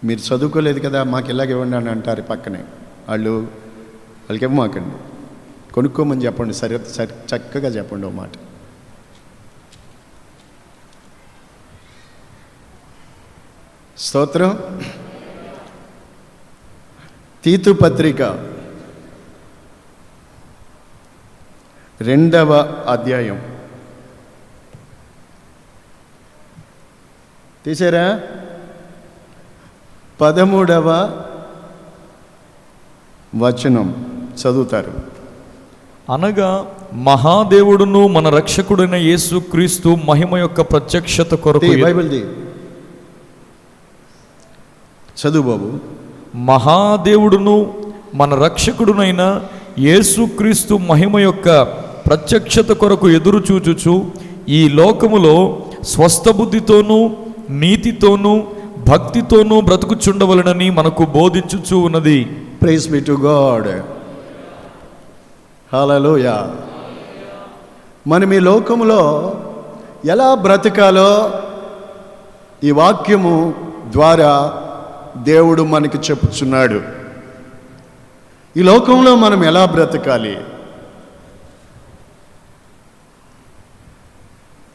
మీరు చదువుకోలేదు కదా, మాకు ఇలాగ ఇవ్వండి అని అంటారు పక్కనే. వాళ్ళకి ఇవ్వమాకండి, కొనుక్కోమని చెప్పండి. సరే చక్కగా చెప్పండి ఓ మాట. స్తోత్రం. తీతు పత్రిక 2వ అధ్యాయం తీసారా? 13వ వచనం చదువుతారు. అనగా మహాదేవుడును మన రక్షకుడైన యేసు క్రీస్తు మహిమ యొక్క ప్రత్యక్షత కొరకు. బైబిల్ చదువు బాబు. మహాదేవుడును మన రక్షకుడునైన యేసుక్రీస్తు మహిమ యొక్క ప్రత్యక్షత కొరకు ఎదురు చూచుచు ఈ లోకములో స్వస్థ బుద్ధితోనూ నీతితోనూ భక్తితోనూ బ్రతుకుచుండవలనని మనకు బోధించుచు ఉన్నది. Praise be to God. హల్లెలూయా. మనం ఈ లోకములో ఎలా బ్రతకాలో ఈ వాక్యము ద్వారా దేవుడు మనకి చెప్పుచున్నాడు. ఈ లోకంలో మనం ఎలా బ్రతకాలి?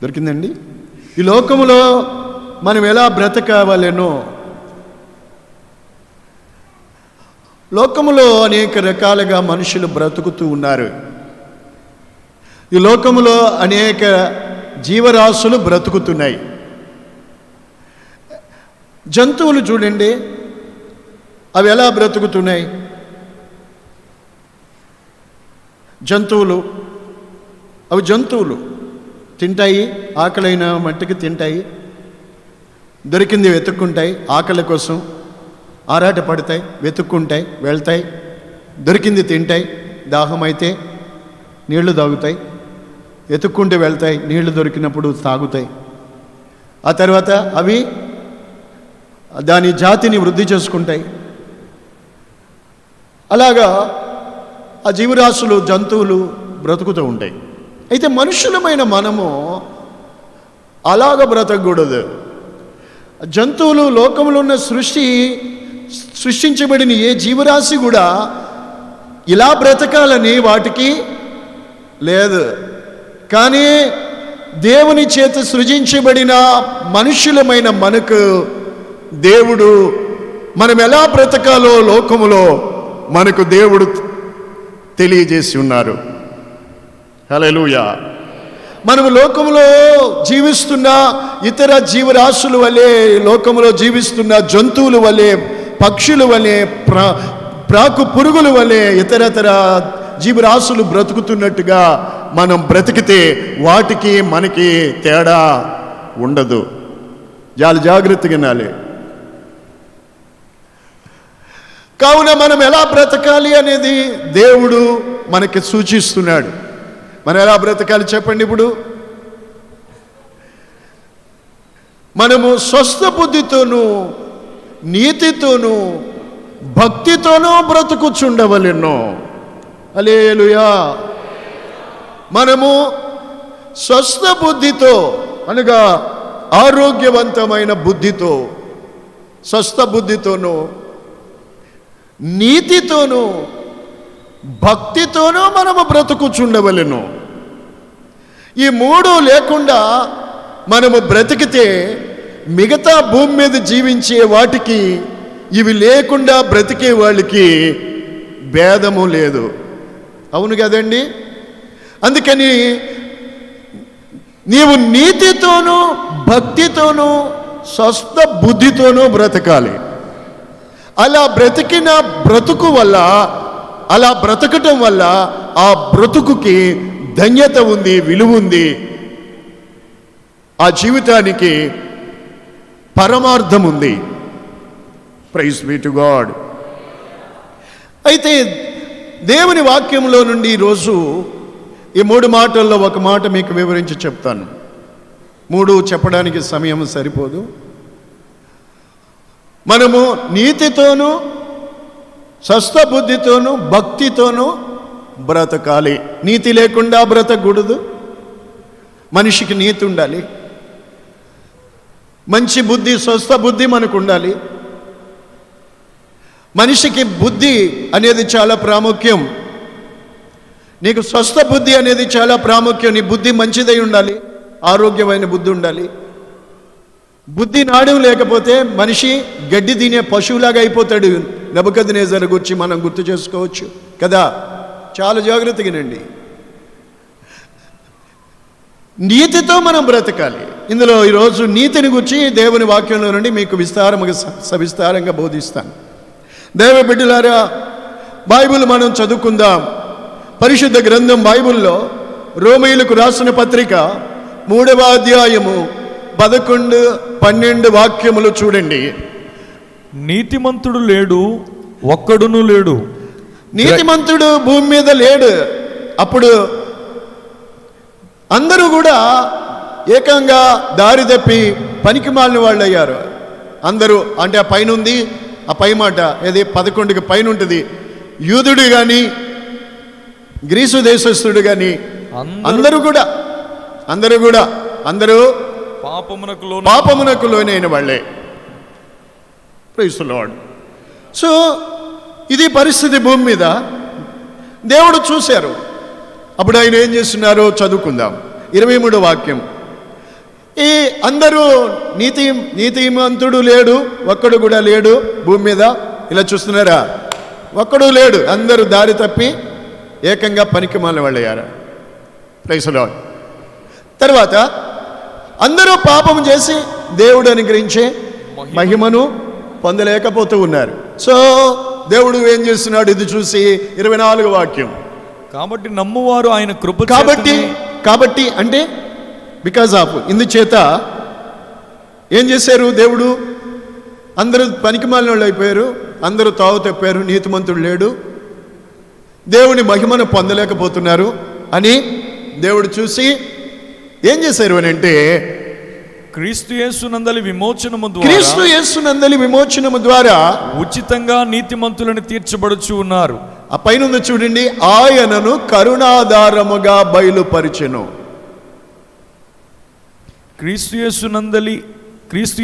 దొరికిందండి. ఈ లోకంలో మనం ఎలా బ్రతకావాలేనో. లోకములో అనేక రకాలుగా మనుషులు బ్రతుకుతూ ఉన్నారు. ఈ లోకములో అనేక జీవరాశులు బ్రతుకుతున్నాయి. జంతువులు చూడండి, అవి ఎలా బ్రతుకుతున్నాయి. అవి జంతువులు తింటాయి, ఆకలైన మట్టికి తింటాయి, దొరికింది వెతుక్కుంటాయి, ఆకలి కోసం ఆరాట పడతాయి, వెతుక్కుంటాయి, వెళ్తాయి, దొరికింది తింటాయి, దాహం అయితే నీళ్లు తాగుతాయి, వెతుక్కుంటూ వెళ్తాయి, నీళ్లు దొరికినప్పుడు తాగుతాయి. ఆ తర్వాత అవి దాని జాతిని వృద్ధి చేసుకుంటాయి. అలాగా ఆ జీవరాశులు, జంతువులు బ్రతుకుతూ ఉంటాయి. అయితే మనుషులమైన మనము అలాగ బ్రతకూడదు. జంతువులు, లోకంలో ఉన్న సృష్టించబడిన ఏ జీవరాశి కూడా ఇలా బ్రతకాలని వాటికి లేదు. కానీ దేవుని చేత సృజించబడిన మనుషులమైన మనకు దేవుడు మనం ఎలా బ్రతకాలో లోకములో మనకు దేవుడు తెలియజేసి ఉన్నారు. హల్లెలూయా. మనము లోకములో జీవిస్తున్న ఇతర జీవరాశుల వలె, లోకములో జీవిస్తున్న జంతువుల వలె, పక్షుల వలె, ప్రాకు పురుగుల వలె ఇతరతర జీవరాశులు బ్రతుకుతున్నట్టుగా మనం బ్రతికితే వాటికి మనకి తేడా ఉండదు. చాలా జాగ్రత్తగా వినాలి. కావున మనం ఎలా బ్రతకాలి అనేది దేవుడు మనకి సూచిస్తున్నాడు. మనం ఎలా బ్రతకాలి చెప్పండి. ఇప్పుడు మనము స్వస్థ బుద్ధితోనూ నీతితోనూ భక్తితోనూ బ్రతుకుచుండవలెనో. హల్లెలూయా. మనము స్వస్థ బుద్ధితో అనగా ఆరోగ్యవంతమైన బుద్ధితో, స్వస్థ బుద్ధితోనూ నీతితోనూ భక్తితోనూ మనము బ్రతుకుచుండవలెను. ఈ మూడు లేకుండా మనము బ్రతికితే మిగతా భూమి మీద జీవించే వాటికి ఇవి లేకుండా బ్రతికే వాళ్ళకి భేదము లేదు. అవును కదండి. అందుకని నీవు నీతితోనూ భక్తితోనూ స్వస్థ బుద్ధితోనూ బ్రతకాలి. అలా బ్రతికిన బ్రతుకు వల్ల, అలా బ్రతకటం వల్ల ఆ బ్రతుకుకి ధన్యత ఉంది, విలువ ఉంది. ఆ జీవితానికి పరమార్థం ఉంది. Praise be to God. అయితే దేవుని వాక్యంలో నుండి ఈరోజు ఈ 3 మాటల్లో ఒక మాట మీకు వివరించి చెప్తాను. 3 చెప్పడానికి సమయం సరిపోదు. మనము నీతితోనూ స్వస్థ బుద్ధితోనూ భక్తితోనూ బ్రతకాలి. నీతి లేకుండా బ్రతకూడదు. మనిషికి నీతి ఉండాలి, మంచి బుద్ధి, స్వస్థ బుద్ధి మనకు ఉండాలి. మనిషికి బుద్ధి అనేది చాలా ప్రాముఖ్యం. నీకు స్వస్థ బుద్ధి అనేది చాలా ప్రాముఖ్యం. నీ బుద్ధి మంచిదై ఉండాలి, ఆరోగ్యమైన బుద్ధి ఉండాలి. బుద్ధి నాడు లేకపోతే మనిషి గడ్డి తినే పశువులాగా అయిపోతాడు. నెబుకద్నెజరు గురించి మనం గుర్తు చేసుకోవచ్చు కదా. చాలా జాగ్రత్తగానండి. నీతితో మనం బ్రతకాలి. ఇందులో ఈరోజు నీతిని గురించి దేవుని వాక్యంలో నుండి మీకు సవిస్తారంగా బోధిస్తాను. దేవ బిడ్డలారా, బైబిల్ మనం చదువుకుందాం. పరిశుద్ధ గ్రంథం బైబిల్లో రోమీయులకు రాసిన పత్రిక 3వ అధ్యాయము 11, 12 వాక్యములు చూడండి. నీతిమంతుడు లేడు, ఒక్కడును లేడు. నీతిమంతుడు భూమి మీద లేడు. అప్పుడు అందరూ కూడా ఏకంగా దారి తప్పి పనికి మాలిన వాళ్ళు అయ్యారు. అందరూ అంటే ఆ పైన ఉంది, ఆ పై మాట ఏది 11కి పైన ఉంటుంది. యూదుడు కానీ గ్రీసు దేశస్థుడు కానీ అందరూ పాపమునకు లోనైన వాళ్ళే. Praise the lord. సో ఇది పరిస్థితి భూమి మీద. దేవుడు చూశారు. అప్పుడు ఆయన ఏం చేస్తున్నారో చదువుకుందాం. 23వ వాక్యం. ఈ అందరూ నీతిమంతుడు లేడు, ఒక్కడు కూడా లేడు భూమి మీద. ఇలా చూస్తున్నారా? ఒక్కడు లేడు. అందరూ దారి తప్పి ఏకంగా పనికి మాలిన వాళ్ళు అయ్యారు. Praise the Lord. తర్వాత అందరూ పాపం చేసి దేవుడు అనుగ్రహించే మహిమను పొందలేకపోతూ ఉన్నారు. సో దేవుడు ఏం చేస్తున్నాడు? ఇది చూసి 24వ వాక్యం. కాబట్టి నమ్మువారు ఆయన కృప కాబట్టి అంటే బికాజ్ ఆఫ్ ఇందుచేత ఏం చేశారు? దేవుడు అందరూ పనికిమాలిన వాళ్ళు అయిపోయారు, అందరూ తావు తప్పారు, నీతిమంతుడు లేడు, దేవుని మహిమను పొందలేకపోతున్నారు అని దేవుడు చూసి ఏం చేశారు అని అంటే క్రీస్తు యేసునందలి విమోచనము ద్వారా ఉచితంగా నీతిమంతులను తీర్చబడుచు ఉన్నారు. ఆ పైన చూడండి, ఆయనను కరుణాధారముగా బయలుపరిచెను. క్రీస్తు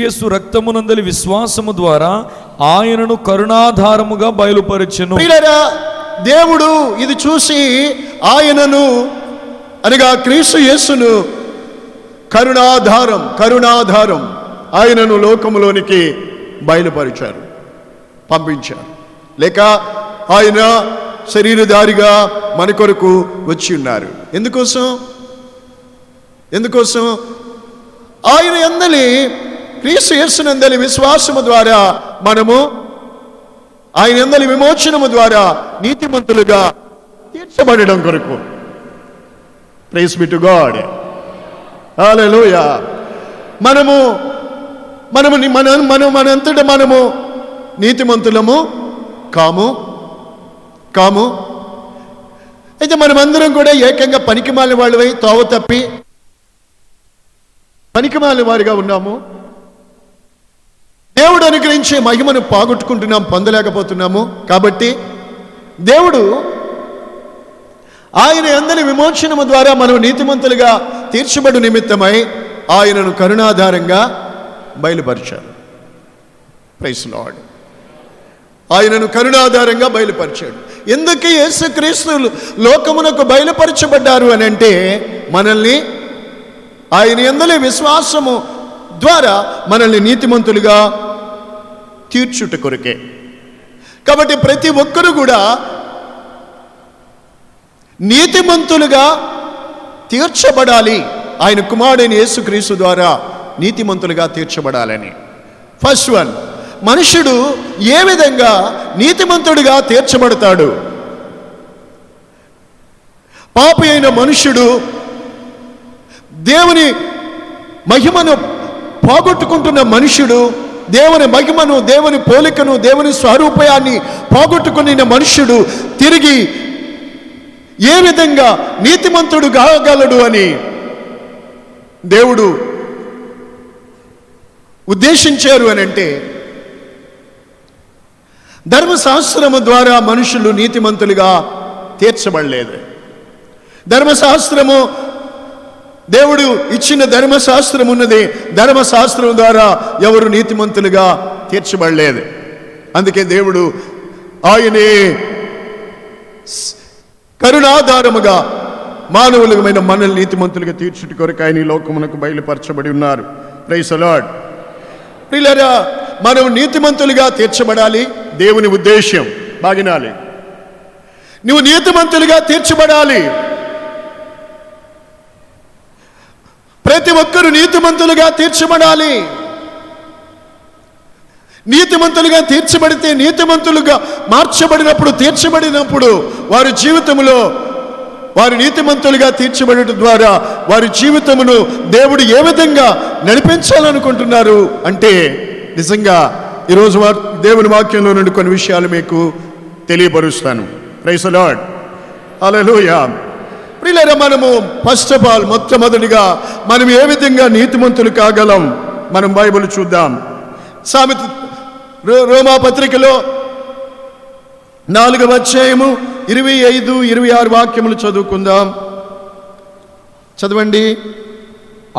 యేసు రక్తమునందలి విశ్వాసము ద్వారా ఆయనను కరుణాధారముగా బయలుపరిచెను. దేవుడు ఇది చూసి ఆయనను అనగా క్రీస్తు యేసును కరుణాధారం ఆయనను లోకములోనికి బయలుపరిచారు, పంపించారు. లేక ఆయన శరీరధారిగా మన కొరకు వచ్చి ఉన్నారు. ఎందుకోసం ఆయన యందలి క్రీస్తు యేసునందలి విశ్వాసము ద్వారా మనము ఆయన యందలి విమోచనము ద్వారా నీతిమంతులుగా తీర్చబడడం కొరకు. Praise be to God. హల్లెలూయా. మనంతట మనము నీతిమంతులము కాము. అయితే మనమందరం కూడా ఏకంగా పనికిమాలిన వాళ్ళవై తోవ తప్పి పనికిమాలిన వారిగా ఉన్నాము. దేవుడు అనుగ్రహించే మహిమను పోగొట్టుకుంటున్నాం, పొందలేకపోతున్నాము. కాబట్టి దేవుడు ఆయన అందరి విమోచనము ద్వారా మనం నీతిమంతులుగా తీర్చబడు నిమిత్తమై ఆయనను కరుణాధారంగా బయలుపరిచాడు. Praise the Lord. ఆయనను కరుణాధారంగా బయలుపరిచాడు. ఎందుకు యేసుక్రీస్తు లోకమునకు బయలుపరచబడ్డారు అని అంటే మనల్ని ఆయన యందలి విశ్వాసము ద్వారా మనల్ని నీతిమంతులుగా తీర్చుట కొరకే. కాబట్టి ప్రతి ఒక్కరు కూడా నీతిమంతులుగా తీర్చబడాలి. ఆయన కుమారుడైన యేసుక్రీస్తు ద్వారా నీతిమంతులుగా తీర్చబడాలని. ఫస్ట్ వన్, మనుషుడు ఏ విధంగా నీతిమంతుడిగా తీర్చబడతాడు? పాపి అయిన మనుష్యుడు దేవుని మహిమను పోగొట్టుకుంటున్న మనుష్యుడు, దేవుని మహిమను, దేవుని పోలికను, దేవుని స్వరూపాన్ని పోగొట్టుకున్న మనుష్యుడు తిరిగి ఏ విధంగా నీతిమంతుడు కాగలడు అని దేవుడు ఉద్దేశించారు అని అంటే, ధర్మశాస్త్రము ద్వారా మనుషులు నీతిమంతులుగా తీర్చబడలేదు. ధర్మశాస్త్రము, దేవుడు ఇచ్చిన ధర్మశాస్త్రం ఉన్నది. ధర్మశాస్త్రం ద్వారా ఎవరు నీతిమంతులుగా తీర్చబడలేదు. అందుకే దేవుడు ఆయనే కరుణాధారముగా మానవులమైన మనల్ని నీతిమంతులుగా తీర్చుట కొరకు ఆయన ఈ లోకమునకు బయలుపరచబడి ఉన్నారు. Praise the Lord. ప్రియులారా, మనం నీతిమంతులుగా తీర్చబడాలి. దేవుని ఉద్దేశం బాగినాలి. నువ్వు నీతిమంతులుగా తీర్చబడాలి. ప్రతి ఒక్కరూ నీతిమంతులుగా తీర్చబడాలి. నీతిమంతులుగా తీర్చబడితే, నీతిమంతులుగా మార్చబడినప్పుడు, తీర్చబడినప్పుడు వారి జీవితంలో వారి నీతిమంతులుగా తీర్చబడటం ద్వారా వారి జీవితమును దేవుడు ఏ విధంగా నడిపించాలనుకుంటున్నారు అంటే, నిజంగా ఈరోజు దేవుని వాక్యంలో నుండి కొన్ని విషయాలు మీకు తెలియపరుస్తాను. Praise the lord. హల్లెలూయా. ప్రియులారా, మనము ఫస్ట్ ఆఫ్ ఆల్ మొట్టమొదటిగా మనం ఏ విధంగా నీతిమంతులు కాగలం మనం బైబిల్ చూద్దాం. సామెత రోమా పత్రికలో 4వ అధ్యాయము 25, 26 వాక్యములు చదువుకుందాం. చదవండి.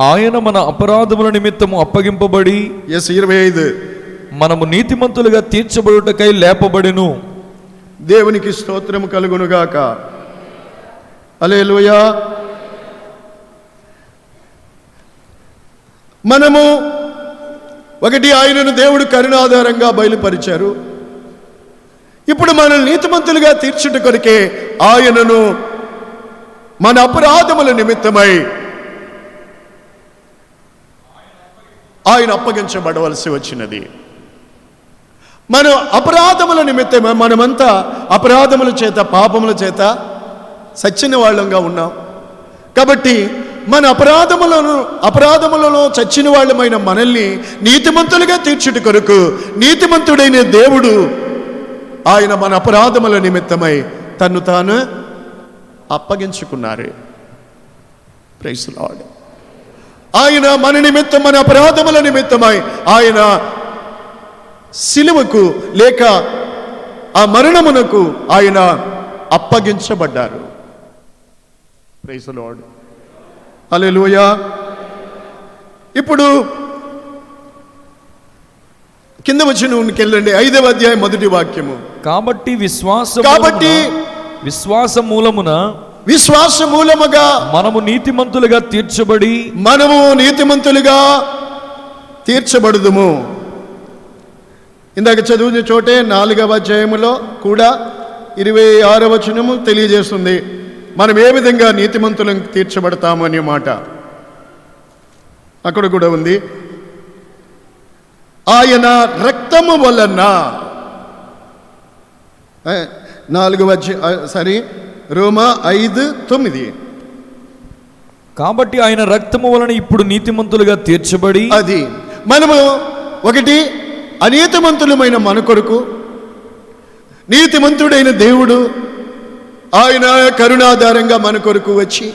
ఆయన మన అపరాధముల నిమిత్తము అప్పగింపబడి 25 మనము నీతిమంతులుగా తీర్చబడుటకై లేపబడెను. దేవునికి స్తోత్రము కలుగునుగాక. హల్లెలూయా. మనము ఒకటి, ఆయనను దేవుడు కరుణాధారంగా బయలుపరిచారు. ఇప్పుడు మనల్ని నీతిమంతులుగా తీర్చుట కొరకే ఆయనను మన అపరాధముల నిమిత్తమై ఆయన అప్పగించబడవలసి వచ్చినది. మన అపరాధముల నిమిత్తమే మనమంతా అపరాధముల చేత, పాపముల చేత చచ్చిన వాళ్ళంగా ఉన్నాం. కాబట్టి మన అపరాధములలో చచ్చిన వాళ్ళమైన మనల్ని నీతిమంతులుగా తీర్చుట కొరకు నీతిమంతుడైన దేవుడు ఆయన మన అపరాధముల నిమిత్తమై తన్ను తాను అప్పగించుకున్నారు. Praise the lord. ఆయన మన నిమిత్తం, మన అపరాధముల నిమిత్తమై ఆయన సిలువకు లేక ఆ మరణమునకు ఆయన అప్పగించబడ్డారు. Praise the lord. హల్లెలూయా. ఇప్పుడు కింద వచ్చినకి వెళ్ళండి. 5వ అధ్యాయం 1వ వాక్యము. కాబట్టి విశ్వాస మూలముగా మనము నీతిమంతులుగా తీర్చబడుదుము. ఇందాక చదివిన చోటే 4వ అధ్యాయములో కూడా 26వ వచనము తెలియజేస్తుంది మనం ఏ విధంగా నీతిమంతులను తీర్చబడతాము అనే మాట అక్కడ కూడా ఉంది. ఆయన రక్తము వలన, 4వ రోమా 5:9. కాబట్టి ఆయన రక్తము వలన ఇప్పుడు నీతిమంతులుగా తీర్చబడి, అది మనము ఒకటి అనీతిమంతులమైన మన కొరకు నీతిమంతుడైన దేవుడు ఆయన కరుణాధారంగా మన కొరకు వచ్చి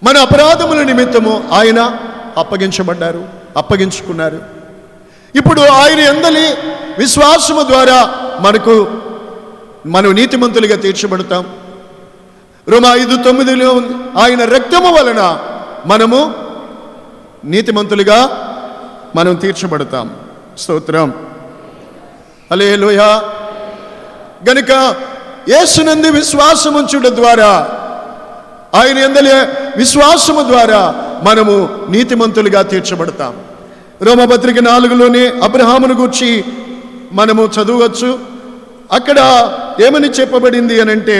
మన అపరాధముల నిమిత్తము ఆయన అప్పగించుకున్నారు. ఇప్పుడు ఆయన యందలి విశ్వాసము ద్వారా మనం నీతిమంతులుగా తీర్చబడతాం. రోమా 5:9 ఉంది, ఆయన రక్తము వలన మనము నీతిమంతులుగా మనం తీర్చబడతాం. స్తోత్రం. హల్లెలూయా. గనుక యేసునందు విశ్వాసముంచుట ద్వారా, ఆయన యందలి విశ్వాసము ద్వారా మనము నీతిమంతులుగా తీర్చబడతాం. రోమపత్రిక 4లోనే అబ్రహామును గూర్చి మనము చదవచ్చు. అక్కడ ఏమని చెప్పబడింది అనంటే,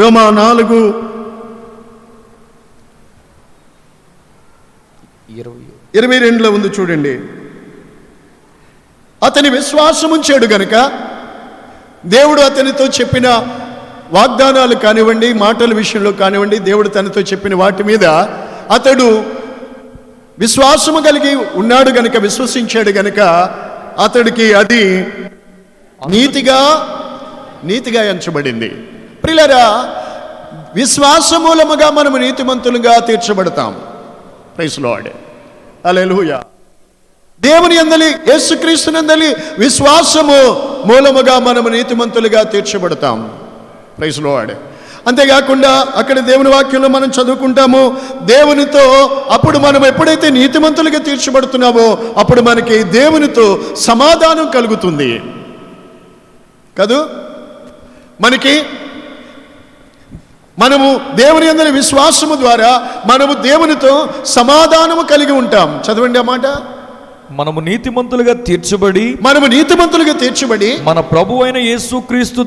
రోమా 4:22 ఉంది చూడండి. అతని విశ్వాసముంచాడు గనుక దేవుడు అతనితో చెప్పిన వాగ్దానాలు కానివ్వండి, మాటల విషయంలో కానివ్వండి, దేవుడు తనతో చెప్పిన వాటి మీద అతడు విశ్వాసము కలిగి ఉన్నాడు గనుక, విశ్వసించాడు గనుక అతడికి అది నీతిగా ఎంచబడింది. ప్రియులారా, విశ్వాస మూలముగా మనము నీతిమంతులుగా తీర్చబడతాం. Praise the lord. హల్లెలూయా. దేవుని యందలి, యేసుక్రీస్తునందలి విశ్వాసము మూలముగా మనము నీతిమంతులుగా తీర్చబడతాం. Praise the lord. అంతేకాకుండా అక్కడ దేవుని వాక్యంలో మనం చదువుకుంటాము, దేవునితో అప్పుడు మనం ఎప్పుడైతే నీతిమంతులుగా తీర్చబడుతున్నామో అప్పుడు మనకి దేవునితో సమాధానం కలుగుతుంది. కదూ? మనము దేవుని యందు విశ్వాసము ద్వారా మనము దేవునితో సమాధానము కలిగి ఉంటాం. చదవండి ఆ మాట. మనము నీతిమంతులుగా తీర్చబడి మన ప్రభువైన యేసుక్రీస్తు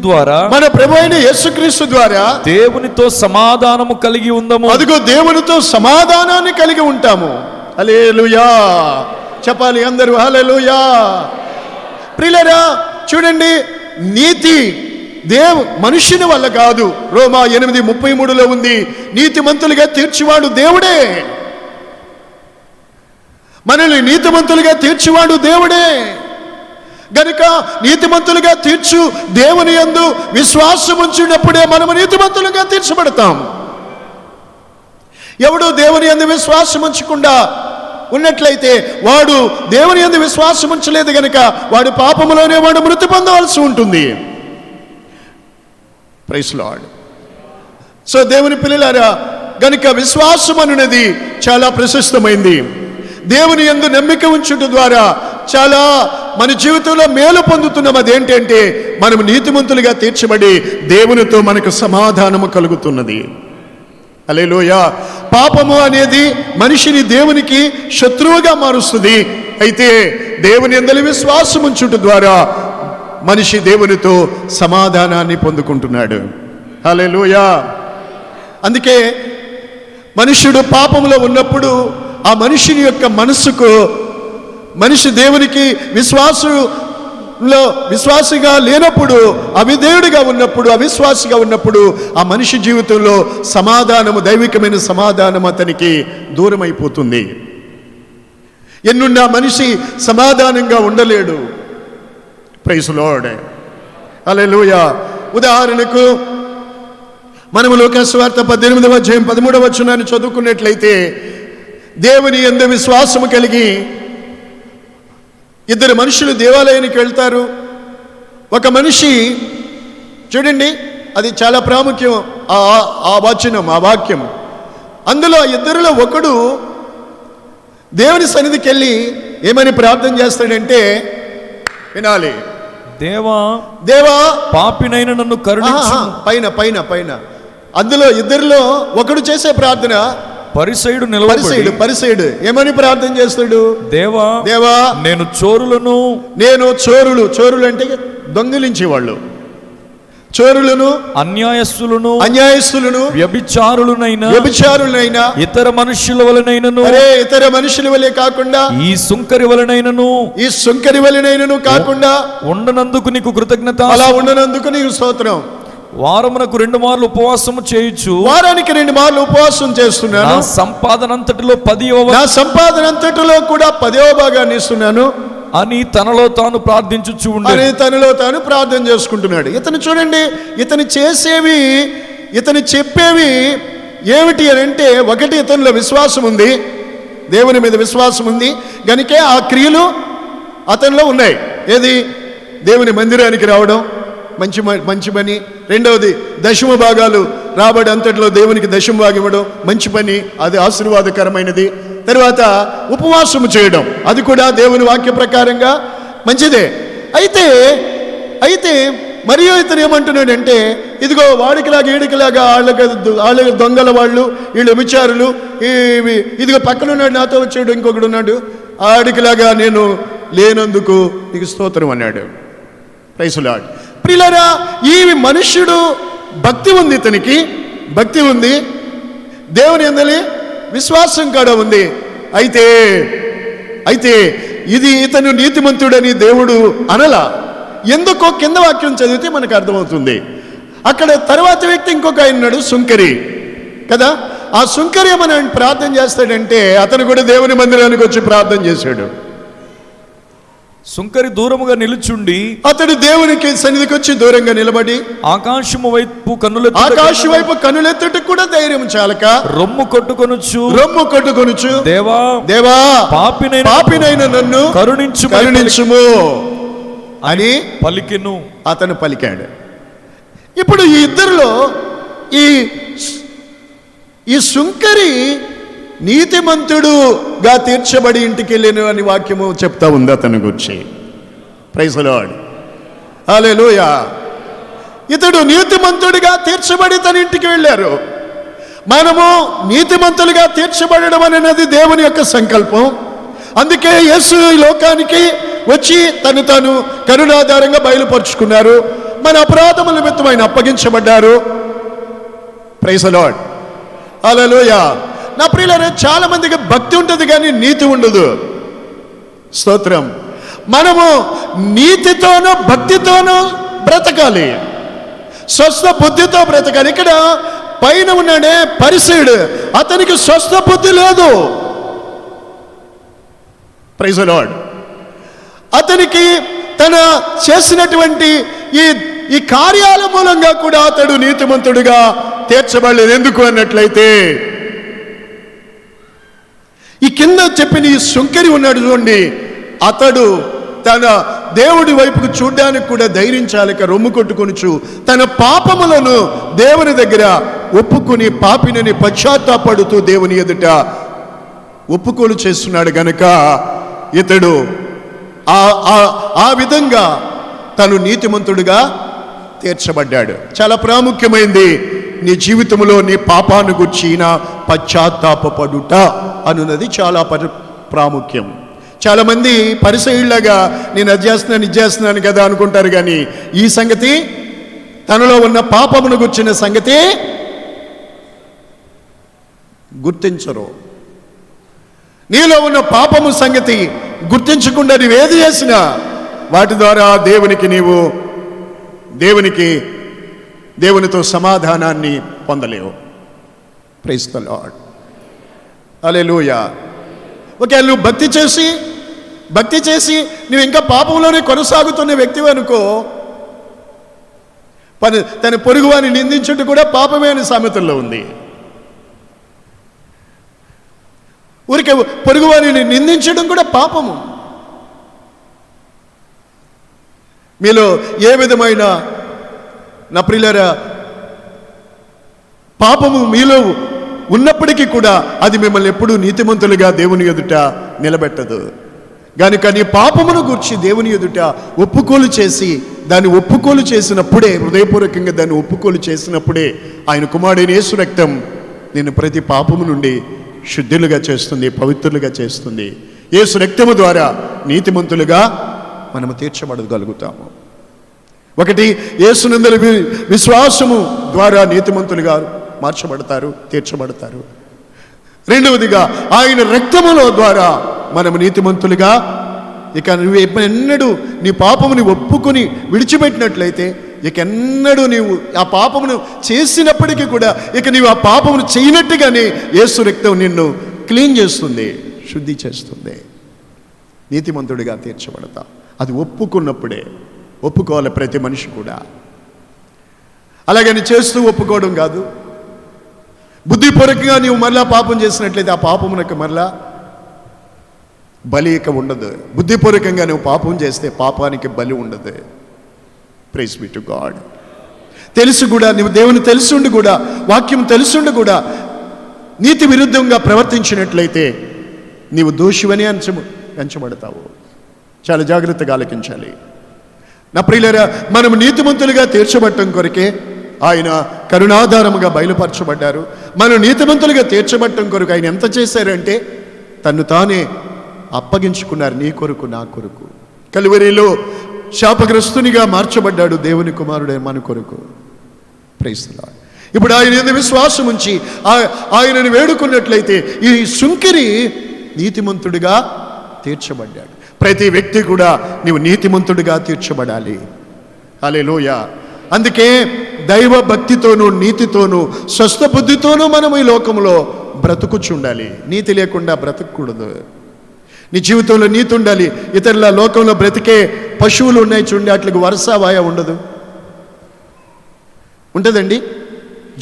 ద్వారా దేవునితో సమాధానము కలిగి ఉందము. అదిగో దేవునితో సమాధానాన్ని కలిగి ఉంటాము. హల్లెలూయా చెప్పాలి అందరూ, హల్లెలూయా. ప్రియులారా చూడండి, నీతి మనుషుని వల్ల కాదు. రోమా 8:33 ఉంది, నీతిమంతులుగా తీర్చివాడు దేవుడే. మనల్ని నీతిమంతులుగా తీర్చివాడు దేవుడే. గనుక నీతిమంతులుగా తీర్చు దేవుని యందు విశ్వాసం ఉంచినప్పుడే మనము నీతిమంతులుగా తీర్చబడతాం. ఎవడు దేవుని యందు విశ్వాసం ఉంచకుండా ఉన్నట్లయితే వాడు దేవుని యందు విశ్వాసం ఉంచలేదు గనుక వాడు పాపములోనే వాడు మృతి పొందవలసి ఉంటుంది. Praise lord. సో దేవుని పిల్లలారా, గనుక విశ్వాసం అనున్నది చాలా ప్రశస్తమైంది. దేవుని యందు నమ్మిక ఉంచుట ద్వారా చాలా మన జీవితంలో మేలు పొందుతున్నాం. అదేంటంటే మనం నీతిమంతులుగా తీర్చబడి దేవునితో మనకు సమాధానము కలుగుతున్నది. హల్లెలూయా. పాపము అనేది మనిషిని దేవునికి శత్రువుగా మారుస్తుంది. అయితే దేవుని యందు విశ్వాసం ఉంచుట ద్వారా మనిషి దేవునితో సమాధానాన్ని పొందుకుంటున్నాడు. హల్లెలూయా. అందుకే మనుష్యుడు పాపంలో ఉన్నప్పుడు ఆ మనిషిని యొక్క మనస్సుకు, మనిషి దేవునికి విశ్వాసిగా లేనప్పుడు, అవిధేయుడిగా ఉన్నప్పుడు, అవిశ్వాసిగా ఉన్నప్పుడు ఆ మనిషి జీవితంలో సమాధానము, దైవికమైన సమాధానం అతనికి దూరం అయిపోతుంది. ఎన్నున్నా మనిషి సమాధానంగా ఉండలేడు. Praise Lord. హల్లెలూయా. ఉదాహరణకు మనము లూకా సువార్త 18:13 చదువుకున్నట్లయితే, దేవుని యందు విశ్వాసము కలిగి ఇద్దరు మనుషులు దేవాలయానికి వెళ్తారు. ఒక మనిషి చూడండి, అది చాలా ప్రాముఖ్యం ఆ వచనం, ఆ వాక్యం. అందులో ఇద్దరిలో ఒకడు దేవుని సన్నిధికి వెళ్ళి ఏమని ప్రార్థన చేస్తాడంటే, వినాలి, దేవా పాపినైన నన్ను కరుణించు. పైన అందులో ఇద్దరిలో ఒకడు చేసే ప్రార్థన, పరిసయుడు ఏమని ప్రార్థన చేస్తాడు? దేవా నేను చోరులు అంటే దొంగిలించేవాళ్ళు, చోరులను, అన్యాయస్తులను, వ్యభిచారులనైనా ఇతర మనుషుల వలె కాకుండా, ఈ సుంకరి వలనైనను కాకుండా ఉండనందుకు నీకు కృతజ్ఞత. అలా ఉండనందుకు నీకు స్తోత్రం. వారమునకు 2 మార్లు ఉపవాసము చేయుచు, వారానికి 2 మార్లు ఉపవాసం చేస్తున్నాను. నా సంపాదనంతటిలో కూడా 10వ భాగాన్ని ఇస్తున్నాను అని తనలో తాను ప్రార్థన చేసుకుంటున్నాడు. ఇతను చూడండి, ఇతను చెప్పేవి ఏమిటి అని అంటే, ఒకటి ఇతనిలో విశ్వాసం ఉంది, దేవుని మీద విశ్వాసం ఉంది గనుకే ఆ క్రియలు అతనిలో ఉన్నాయి. ఏది? దేవుని మందిరానికి రావడం మంచి పని. రెండవది, దశమ భాగాలు రాబడి అంతట్లో దేవునికి దశమ భాగం ఇవ్వడం మంచి పని, అది ఆశీర్వాదకరమైనది. తర్వాత ఉపవాసము చేయడం, అది కూడా దేవుని వాక్య ప్రకారంగా మంచిదే. అయితే మరియు ఇతను ఏమంటున్నాడంటే, ఇదిగో వాడికిలాగా ఈడికిలాగా వాళ్ళ దొంగల వాళ్ళు, వీళ్ళు విచారులు, ఇదిగో పక్కనున్నాడు, నాతో వచ్చాడు ఇంకొకడు ఉన్నాడు, ఆడికిలాగా నేను లేనందుకు నీకు స్తోత్రం అన్నాడు. Praise Lord. ప్రియులారా, ఈ మనుష్యుడు భక్తి ఉంది, ఇతనికి భక్తి ఉంది, దేవుని యందు విశ్వాసం కూడా ఉంది. అయితే ఇది ఇతను నీతిమంతుడని దేవుడు అనలా. ఎందుకో కింద వాక్యం చదివితే మనకు అర్థమవుతుంది. అక్కడ తర్వాత వ్యక్తి ఇంకొక ఆయన ఉన్నాడు, సుంకరి కదా. ఆ సుంకరి ఏమని ప్రార్థన చేస్తాడంటే, అతను కూడా దేవుని మందిరానికి వచ్చి ప్రార్థన చేశాడు. సుంకరి దూరముగా నిలుచుండి, అతడు దేవునికి సన్నిధికి వచ్చి దూరంగా నిలబడి ఆకాశం వైపు కన్నులెత్తుటకు కూడా ధైర్యం చాలక రొమ్ము కొట్టుకొనుచు, దేవా పాపినైన నన్ను కరుణించుము అని అతను పలికాడు. ఇప్పుడు ఈ ఇద్దరిలో ఈ సుంకరి నీతిమంతుడుగా తీర్చబడి ఇంటికి వెళ్ళిన అని వాక్యము చెప్తా ఉంది అతని గురించి. Praise the lord. హల్లెలూయా. ఇతడు నీతిమంతుడిగా తీర్చబడి తన ఇంటికి వెళ్ళారు. మనము నీతిమంతులుగా తీర్చబడడం అనేది దేవుని యొక్క సంకల్పం. అందుకే యేసు ఈ లోకానికి వచ్చి తాను కరుణాధారంగా బయలుపరుచుకున్నారు. మన అపరాధముల నిమిత్తం ఆయన అప్పగించబడ్డారు. ప్రైజ్ ది లార్డ్, హల్లెలూయా. నా ప్రియులారా, చాలా మందికి భక్తి ఉంటుంది కానీ నీతి ఉండదు. స్తోత్రం. మనము నీతితోనూ భక్తితోనూ బ్రతకాలి, స్వస్థ బుద్ధితో బ్రతకాలి. ఇక్కడ పైన ఉన్నాడే పరిసయుడు, అతనికి స్వస్థ బుద్ధి లేదు. Praise the Lord. అతనికి తన చేసినటువంటి ఈ కార్యాల మూలంగా కూడా అతడు నీతిమంతుడిగా తీర్చబడలేదు. ఎందుకు అన్నట్లయితే ఈ కింద చెప్పిన ఈ సుంకరి ఉన్నాడు చూడండి, అతడు తన దేవుడి వైపుకు చూడ్డానికి కూడా ధైర్యం చాలక రొమ్ము కొట్టుకొనుచు తన పాపములను దేవుని దగ్గర ఒప్పుకుని పాపినని పశ్చాత్తాపడుతూ దేవుని ఎదుట ఒప్పుకోలు చేస్తున్నాడు గనుక ఇతడు ఆ విధంగా తను నీతిమంతుడిగా తీర్చబడ్డాడు. చాలా ప్రాముఖ్యమైంది నీ జీవితంలో నీ పాపాన్ని గుర్చిన పశ్చాత్తాపడుట అనున్నది చాలా ప్రాముఖ్యం. చాలామంది పరిసయ్యులాగా నేను అది చేస్తున్నాను ఇది చేస్తున్నాను కదా అనుకుంటారు, కానీ ఈ సంగతి తనలో ఉన్న పాపమును గుర్చిన సంగతి గుర్తించరు. నీలో ఉన్న పాపము సంగతి గుర్తించకుండా నీవేది చేసినా వాటి ద్వారా దేవునితో సమాధానాన్ని పొందలేవు. ప్రైజ్ ది లార్డ్, హల్లెలూయా. ఒకవేళ నువ్వు భక్తి చేసి నువ్వు ఇంకా పాపంలోనే కొనసాగుతున్న వ్యక్తివి అనుకో, తన పొరుగువాని నిందించుట కూడా పాపమే అని సామెతల్లో ఉంది. ఊరికే పొరుగువారిని నిందించడం కూడా పాపము. మీలో ఏ విధమైన నా ప్రియులారా పాపము మీలో ఉన్నప్పటికీ కూడా అది మిమ్మల్ని ఎప్పుడూ నీతిమంతులుగా దేవుని ఎదుట నిలబెట్టదు. కనుక నీ పాపమును గూర్చి దేవుని ఎదుట ఒప్పుకోలు చేసి దాన్ని ఒప్పుకోలు చేసినప్పుడే, హృదయపూర్వకంగా దాన్ని ఒప్పుకోలు చేసినప్పుడే ఆయన కుమారుడైన యేసు రక్తం నిన్ను ప్రతి పాపము నుండి శుద్ధులుగా చేస్తుంది, పవిత్రులుగా చేస్తుంది. యేసు రక్తము ద్వారా నీతిమంతులుగా మనము తీర్చబడగలుగుతాము. ఒకటి, యేసునందలి విశ్వాసము ద్వారా నీతిమంతులుగా మార్చబడతారు, తీర్చబడతారు. రెండవదిగా ఆయన రక్తములో ద్వారా మనము నీతిమంతులుగా, ఇక నువ్వు ఎన్నడూ నీ పాపముని ఒప్పుకొని విడిచిపెట్టినట్లయితే ఇక ఎన్నడూ నీవు ఆ పాపమును చేసినప్పటికీ కూడా ఇక నీవు ఆ పాపమును చేయనట్టుగానే యేసు రక్తం నిన్ను క్లీన్ చేస్తుంది, శుద్ధి చేస్తుంది, నీతిమంతుడిగా తీర్చబడతా. అది ఒప్పుకున్నప్పుడే. ఒప్పుకోవాలి ప్రతి మనిషి కూడా. అలాగని చేస్తూ ఒప్పుకోవడం కాదు. బుద్ధిపూర్వకంగా నీవు మరలా పాపం చేసినట్లయితే ఆ పాపమునకు మరలా బలి ఇక ఉండదు. బుద్ధిపూర్వకంగా నువ్వు పాపం చేస్తే పాపానికి బలి ఉండదు. Praise be to God. తెలుసు కూడా, నువ్వు దేవుని తెలుసుండి కూడా, వాక్యం తెలుసుండి కూడా నీతి విరుద్ధంగా ప్రవర్తించినట్లయితే నీవు దోషివని ఎంచబడతావు. చాలా జాగ్రత్తగా ఆలకించాలి నా ప్రియులారా. మనం నీతిమంతులుగా తీర్చబడటం కొరకే ఆయన కరుణాధారముగా బయలుపరచబడ్డారు. మనం నీతిమంతులుగా తీర్చబడటం కొరకు ఆయన ఎంత చేశారంటే తను తానే అప్పగించుకున్నారు, నీ కొరకు నా కొరకు. కలువరిలో శాపగ్రస్తునిగా మార్చబడ్డాడు దేవుని కుమారుడే మన కొరకు. Praise the Lord. ఇప్పుడు ఆయన మీద విశ్వాసం ఉంచి ఆయనను వేడుకున్నట్లయితే ఈ సుంకిరి నీతిమంతుడిగా తీర్చబడ్డాడు. ప్రతి వ్యక్తి కూడా నీవు నీతిమంతుడిగా తీర్చబడాలి. హల్లెలూయా. అందుకే దైవ భక్తితోనూ నీతితోనూ స్వస్థ బుద్ధితోనూ మనం ఈ లోకంలో బ్రతుకుచుండాలి. నీతి లేకుండా బ్రతకూడదు. నీ జీవితంలో నీతి ఉండాలి. ఇతరుల లోకంలో బ్రతికే పశువులు ఉన్నాయి చూడండి, వాటికి వరసవాయ ఉండదు. ఉంటుందండి?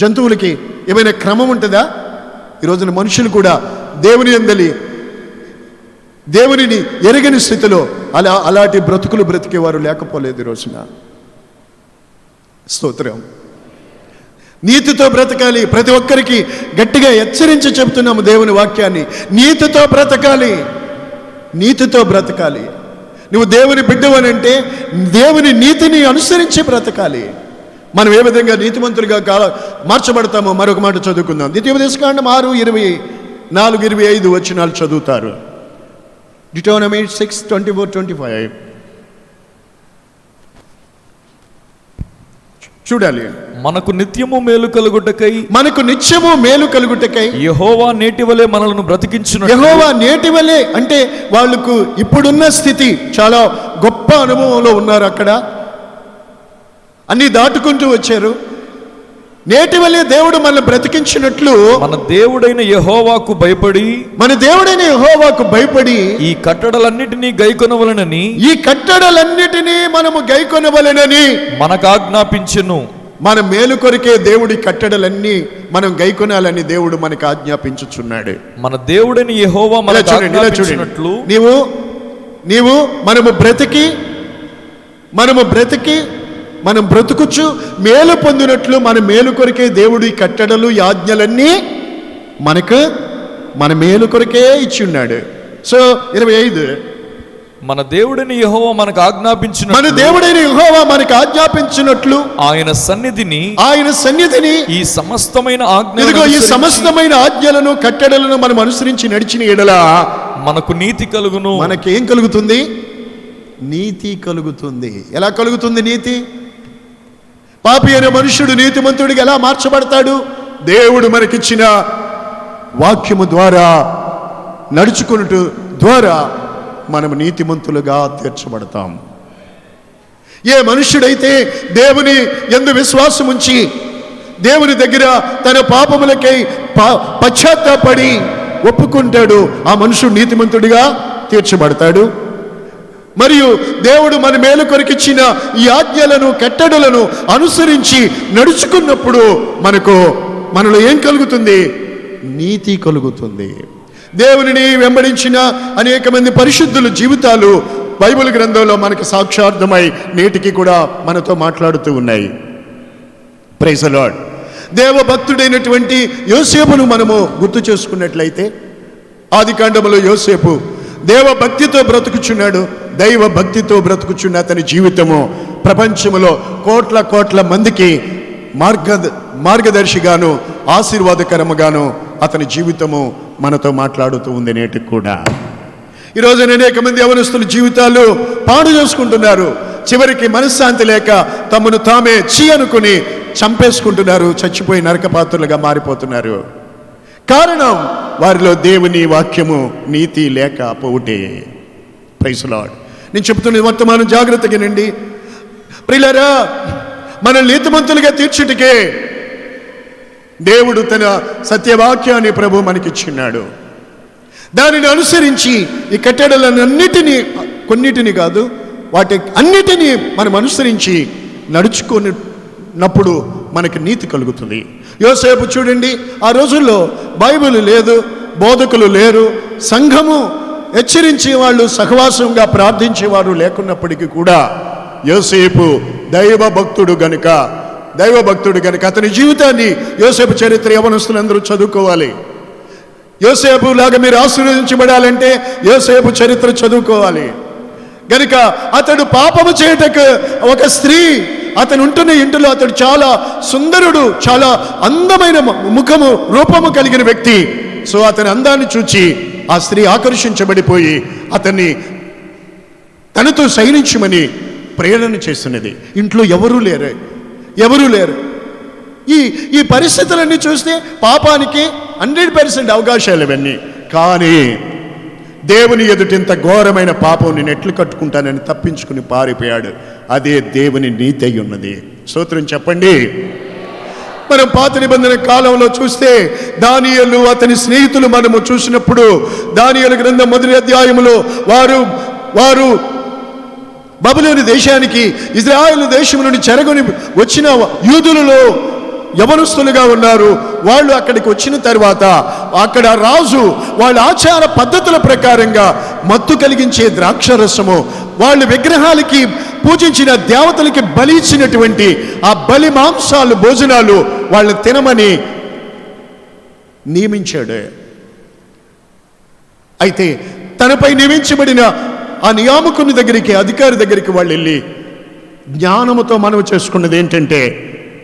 జంతువులకి ఏమైనా క్రమం ఉంటుందా? ఈరోజున మనుషులు కూడా దేవునిని ఎరగని స్థితిలో అలాంటి బ్రతుకులు బ్రతికేవారు లేకపోలేదు ఈ రోజున. స్తోత్రం. నీతితో బ్రతకాలి. ప్రతి ఒక్కరికి గట్టిగా హెచ్చరించి చెప్తున్నాము దేవుని వాక్యాన్ని. నీతితో బ్రతకాలి, నీతితో బ్రతకాలి. నువ్వు దేవుని బిడ్డవనంటే దేవుని నీతిని అనుసరించి బ్రతకాలి. మనం ఏ విధంగా నీతిమంతులుగా మార్చబడతామో మరొక మాట చదువుకుందాం. ద్వితీయోపదేశకాండం 6:24-25 వచనాలు చదువుతారు. Deuteronomy 6:24-25 చూడాలి. మనకు నిత్యము మేలు కలుగుటకై యెహోవా నేటి వలె మనలను బ్రతికించును. యెహోవా నేటి వలె అంటే వాళ్ళకు ఇప్పుడున్న స్థితి చాలా గొప్ప అనుభవంలో ఉన్నారు. అక్కడ అన్ని దాటుకుంటూ వచ్చారు. నేటి వలె దేవుడు మనల్ని బ్రతికించినట్లు మన దేవుడైన యెహోవాకు భయపడి ఈ కట్టడలన్నిటినీ మనము గైకొనవలెనని మనకు ఆజ్ఞాపించెను. మన మేలు కొరికే దేవుడి కట్టడలన్నీ మనం గైకొనాలని దేవుడు మనకు ఆజ్ఞాపించుచున్నాడు. మన దేవుడైన యెహోవా మనకు ఆజ్ఞాపించినట్లు నీవు మనం బ్రతుకుచు మేలు పొందినట్లు మన మేలు కొరికే దేవుడి కట్టడలు ఆజ్ఞలన్నీ మన మేలు కొరికే ఇచ్చి ఉన్నాడు. సో 25 మన దేవుడైన యెహోవా మనకు ఆజ్ఞాపించినట్లు ఆయన సన్నిధిని ఈ సమస్తమైన ఆజ్ఞలను కట్టడలను మనం అనుసరించి నడిచిన ఎడల మనకు నీతి కలుగును. మనకేం కలుగుతుంది? నీతి కలుగుతుంది. ఎలా కలుగుతుంది నీతి? పాపి అనే మనుషుడు నీతిమంతుడిగా ఎలా మార్చబడతాడు? దేవుడు మనకిచ్చిన వాక్యము ద్వారా నడుచుకున్నట్టు ద్వారా మనం నీతిమంతులుగా తీర్చబడతాం. ఏ మనుష్యుడైతే దేవుని యందు విశ్వాసం ఉంచి దేవుని దగ్గర తన పాపములకై పశ్చాత్తాపడి ఒప్పుకుంటాడు, ఆ మనుషుడు నీతిమంతుడిగా తీర్చబడతాడు. మరియు దేవుడు మన మేలు కొరకిచ్చిన ఈ ఆజ్ఞలను కట్టడలను అనుసరించి నడుచుకున్నప్పుడు మనలో ఏం కలుగుతుంది? నీతి కలుగుతుంది. దేవునిని వెంబడించిన అనేక మంది పరిశుద్ధుల జీవితాలు బైబిల్ గ్రంథంలో మనకు సాక్షార్థమై నేటికి కూడా మనతో మాట్లాడుతూ ఉన్నాయి. Praise the lord. దేవభక్తుడైనటువంటి యోసేపును మనము గుర్తు చేసుకున్నట్లయితే ఆదికాండములో యోసేపు దేవభక్తితో బ్రతుకుచున్నాడు. దైవ భక్తితో బ్రతుకుచున్న అతని జీవితము ప్రపంచంలో కోట్ల మందికి మార్గదర్శిగాను ఆశీర్వాదకరముగాను అతని జీవితము మనతో మాట్లాడుతూ ఉంది నేటికి కూడా. ఈరోజు అనేక మంది యవనస్తుల జీవితాలు పాడు చేసుకుంటున్నారు. చివరికి మనశ్శాంతి లేక తమను తామే అనుకుని చంపేసుకుంటున్నారు. చచ్చిపోయి నరకపాత్రులుగా మారిపోతున్నారు. కారణం వారిలో దేవుని వాక్యము నీతి లేకపోవుటే. Praise the lord. నేను చెప్తున్న వర్తమానం జాగ్రత్తగా వినండి ప్రియులారా. మన నీతిమంతులుగా తీర్చుటకే దేవుడు తన సత్యవాక్యాన్ని ప్రభు మనకిచ్చిన్నాడు. దానిని అనుసరించి ఈ కట్టడలన్నిటినీ, కొన్నిటిని కాదు వాటి అన్నిటినీ మనం అనుసరించి నడుచుకున్నప్పుడు మనకి నీతి కలుగుతుంది. యోసేపు చూడండి, ఆ రోజుల్లో బైబిల్ లేదు, బోధకులు లేరు, సంఘము హెచ్చరించే వాళ్ళు సహవాసంగా ప్రార్థించేవారు లేకున్నప్పటికీ కూడా యోసేపు దైవభక్తుడు గనుక అతని జీవితాన్ని, యోసేపు చరిత్ర యవనస్తులందరూ చదువుకోవాలి. యోసేపు లాగా మీరు ఆశీర్వదించబడాలంటే యోసేపు చరిత్ర చదువుకోవాలి. గనుక అతడు పాపము చేయటకు ఒక స్త్రీ అతను ఉంటున్న ఇంటిలో అతడు చాలా సుందరుడు, చాలా అందమైన రూపము కలిగిన వ్యక్తి. సో అతని అందాన్ని చూచి ఆ స్త్రీ ఆకర్షించబడిపోయి అతన్ని తనతో శయనించమని ప్రేరణ చేస్తున్నది. ఇంట్లో ఎవరూ లేరు. ఈ పరిస్థితులన్నీ చూస్తే పాపానికి 100% అవకాశాలు ఇవన్నీ. కానీ దేవుని ఎదుట ఇంత ఘోరమైన పాపం నేను ఎట్లు కట్టుకుంటానని తప్పించుకుని పారిపోయాడు. అదే దేవుని నీతి అయి ఉన్నది. స్తోత్రం చెప్పండి. మనం పాత నిబంధన కాలంలో చూస్తే దానియేలు అతని స్నేహితులు మనము చూసినప్పుడు దానియేలు గ్రంథం 1వ అధ్యాయములో వారు బబులోను దేశానికి ఇజ్రాయేలు దేశం నుండి చెరగొని వచ్చిన యూదులలో యవనస్తులుగా ఉన్నారు. వాళ్ళు అక్కడికి వచ్చిన తర్వాత అక్కడ రాజు వాళ్ళ ఆచార పద్ధతుల ప్రకారంగా మత్తు కలిగించే ద్రాక్షరసము, వాళ్ళు విగ్రహాలకి పూజించిన దేవతలకి బలి ఇచ్చినటువంటి ఆ బలి మాంసాలు భోజనాలు వాళ్ళు తినమని నియమించాడు. అయితే తనపై నియమించబడిన ఆ నియామకుని దగ్గరికి, అధికారి దగ్గరికి వాళ్ళు వెళ్ళి జ్ఞానముతో మనవి చేసుకున్నది ఏంటంటే,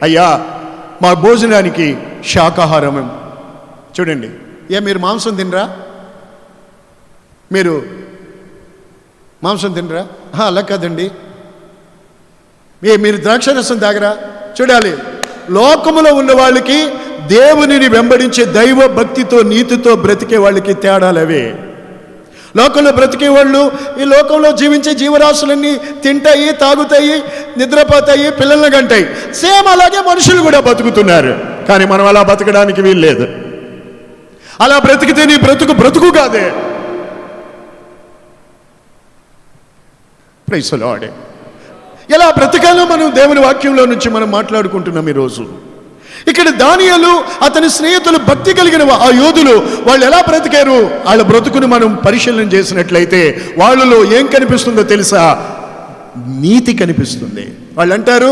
అయ్యా మా భోజనానికి శాకాహారం. చూడండి, మీరు మాంసం తినరా? మీరు మాంసం తినరా? అలా కాదండి. మీరు ద్రాక్షరసం తాగరా? చూడాలి, లోకములో ఉన్న వాళ్ళకి దేవునిని వెంబడించే దైవ భక్తితో నీతితో బ్రతికే వాళ్ళకి తేడాలవే. లోకంలో బ్రతికే వాళ్ళు ఈ లోకంలో జీవించే జీవరాశులన్నీ తింటాయి, తాగుతాయి, నిద్రపోతాయి, పిల్లల్ని కంటాయి. సేమ్ అలాగే మనుషులు కూడా బతుకుతున్నారు. కానీ మనం అలా బతకడానికి వీల్లేదు. అలా బ్రతికితే నీ బ్రతుకు కాదే. Praise the Lord. ఎలా బ్రతకాలో మనం దేవుని వాక్యంలో నుంచి మనం మాట్లాడుకుంటున్నాం ఈరోజు. ఇక్కడ దానియేలు అతని స్నేహితులు భక్తి కలిగిన ఆ యోధులు వాళ్ళు ఎలా బ్రతికారు? వాళ్ళ బ్రతుకును మనం పరిశీలన చేసినట్లయితే వాళ్ళలో ఏం కనిపిస్తుందో తెలుసా? నీతి కనిపిస్తుంది. వాళ్ళు అంటారు,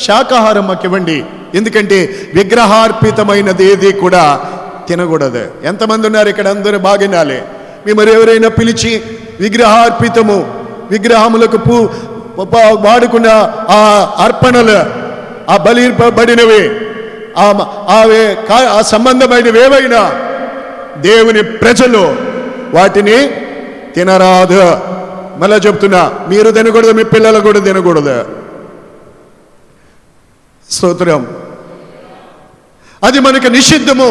శాకాహారం మాకు ఇవ్వండి, ఎందుకంటే విగ్రహార్పితమైనది ఏది కూడా తినకూడదు. ఎంతమంది ఉన్నారు ఇక్కడ? అందరూ బాగినాలే. మీరు ఎవరైనా పిలిచి విగ్రహార్పితము, విగ్రహములకు వాడుకున్న ఆ అర్పణలు, ఆ బలిపబడినవి, ఆ సంబంధమైనవి ఏవైనా దేవుని ప్రజలు వాటిని తినరాదు. మళ్ళా చెప్తున్నా, మీరు తినకూడదు, మీ పిల్లలు కూడా తినకూడదు. స్తోత్రం. అది మనకు నిషిద్ధము.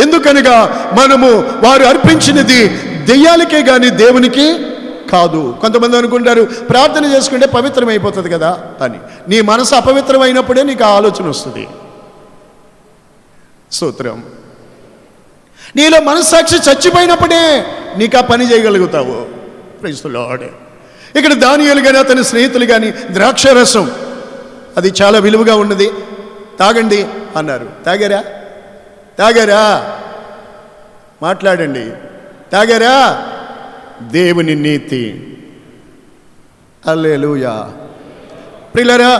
ఎందుకనగా మనము వారు అర్పించినది దెయ్యాలకే కానీ దేవునికి కాదు. కొంతమంది అనుకుంటారు ప్రార్థన చేసుకుంటే పవిత్రమైపోతుంది కదా అని. నీ మనసు అపవిత్రమైనప్పుడే నీకు ఆ ఆలోచన వస్తుంది. స్తోత్రం. నీలో మనస్సాక్షి చచ్చిపోయినప్పుడే నీకు ఆ పని చేయగలుగుతావు. Praise the lord. ఇక్కడ దానియేలు కానీ అతని స్నేహితులు కానీ ద్రాక్షరసం అది చాలా విలువగా ఉన్నది, తాగండి అన్నారు. తాగారా? మాట్లాడండి. తాగారా? దేవుని నీతి. హల్లెలూయా. ప్రియులారా,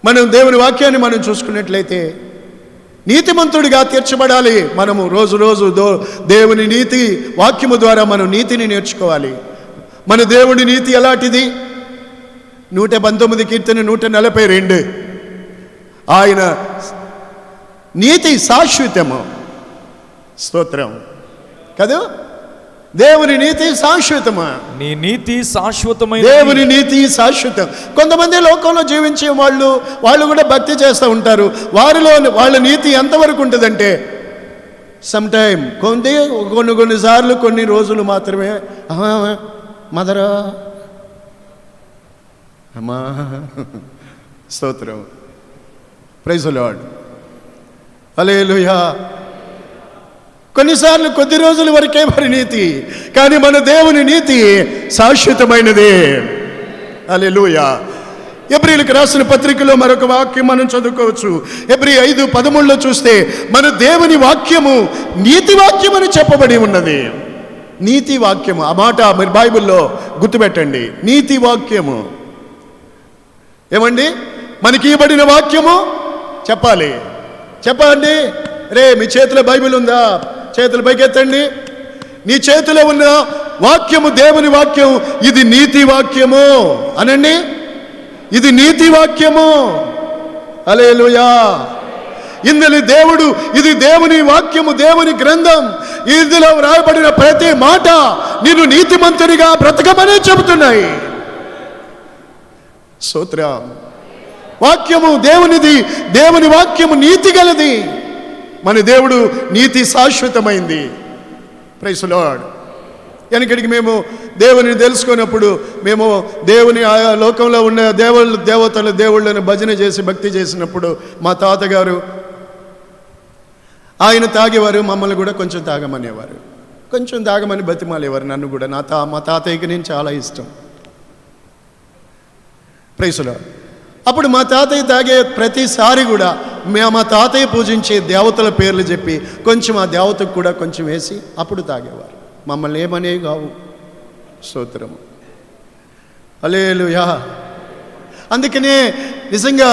మనం దేవుని వాక్యాన్ని మనం చూసుకున్నట్లయితే నీతిమంతుడిగా తీర్చబడాలి. మనము రోజు దేవుని నీతి వాక్యము ద్వారా మనం నీతిని నేర్చుకోవాలి. మన దేవుని నీతి ఎలాంటిది? 119 కీర్తన 142. ఆయన నీతి శాశ్వతము. స్తోత్రం కదా. దేవుని నీతి శాశ్వతమా? నీ నీతి శాశ్వతమైన. దేవుని నీతి శాశ్వతం. కొంతమంది లోకంలో జీవించే వాళ్ళు కూడా భక్తి చేస్తూ ఉంటారు. వారిలో వాళ్ళ నీతి ఎంతవరకు ఉంటుందంటే సమ్టైమ్ కొన్నిసార్లు కొన్ని రోజులు మాత్రమే. మదరా అమ్మా, స్తోత్రం. Praise the lord. హల్లెలూయా. కొన్నిసార్లు కొద్ది రోజుల వరకే మరి నీతి, కానీ మన దేవుని నీతి శాశ్వతమైనదే. హల్లెలూయా. ఎబ్రీయులకు రాసిన పత్రికలో మరొక వాక్యం మనం చదువుకోవచ్చు. ఎబ్రీ 5:13 చూస్తే మన దేవుని వాక్యము నీతి వాక్యం అని చెప్పబడి ఉన్నది. నీతి వాక్యము, ఆ మాట మీరు బైబిల్లో గుర్తుపెట్టండి. నీతి వాక్యము. ఏమండి? మనకి ఇవ్వబడిన వాక్యము చెప్పండి. మీ చేతిలో బైబిల్ ఉందా? చేతులు పైకెత్తండి. నీ చేతిలో ఉన్న వాక్యము దేవుని వాక్యం. ఇది నీతి వాక్యము అనండి. ఇది నీతి వాక్యము. హల్లెలూయా. ఇందులో దేవుడు, ఇది దేవుని వాక్యము, దేవుని గ్రంథం. ఇందులో రాయబడిన ప్రతి మాట నిన్ను నీతిమంతునిగా బ్రతకమనే చెబుతున్నాయి. స్తోత్రం. వాక్యము దేవునిది, దేవుని వాక్యము నీతి గలది. మన దేవుడు నీతి శాశ్వతమైంది. Praise the Lord. వెనకడికి మేము దేవుని తెలుసుకున్నప్పుడు మేము దేవుని ఆయా లోకంలో ఉన్న దేవుళ్ళని భజన చేసి భక్తి చేసినప్పుడు మా తాతగారు ఆయన తాగేవారు, మమ్మల్ని కూడా కొంచెం తాగమనేవారు. కొంచెం తాగమని బతిమాలేవారు నన్ను కూడా. మా తాతయ్యకి నేను చాలా ఇష్టం. Praise the Lord. అప్పుడు మా తాతయ్య తాగే ప్రతిసారి కూడా మా తాతయ్య పూజించే దేవతల పేర్లు చెప్పి కొంచెం ఆ దేవతకు కూడా కొంచెం వేసి అప్పుడు తాగేవారు. మమ్మల్ని ఏమనే కావు. స్తోత్రము. హల్లెలూయా. అందుకనే నిజంగా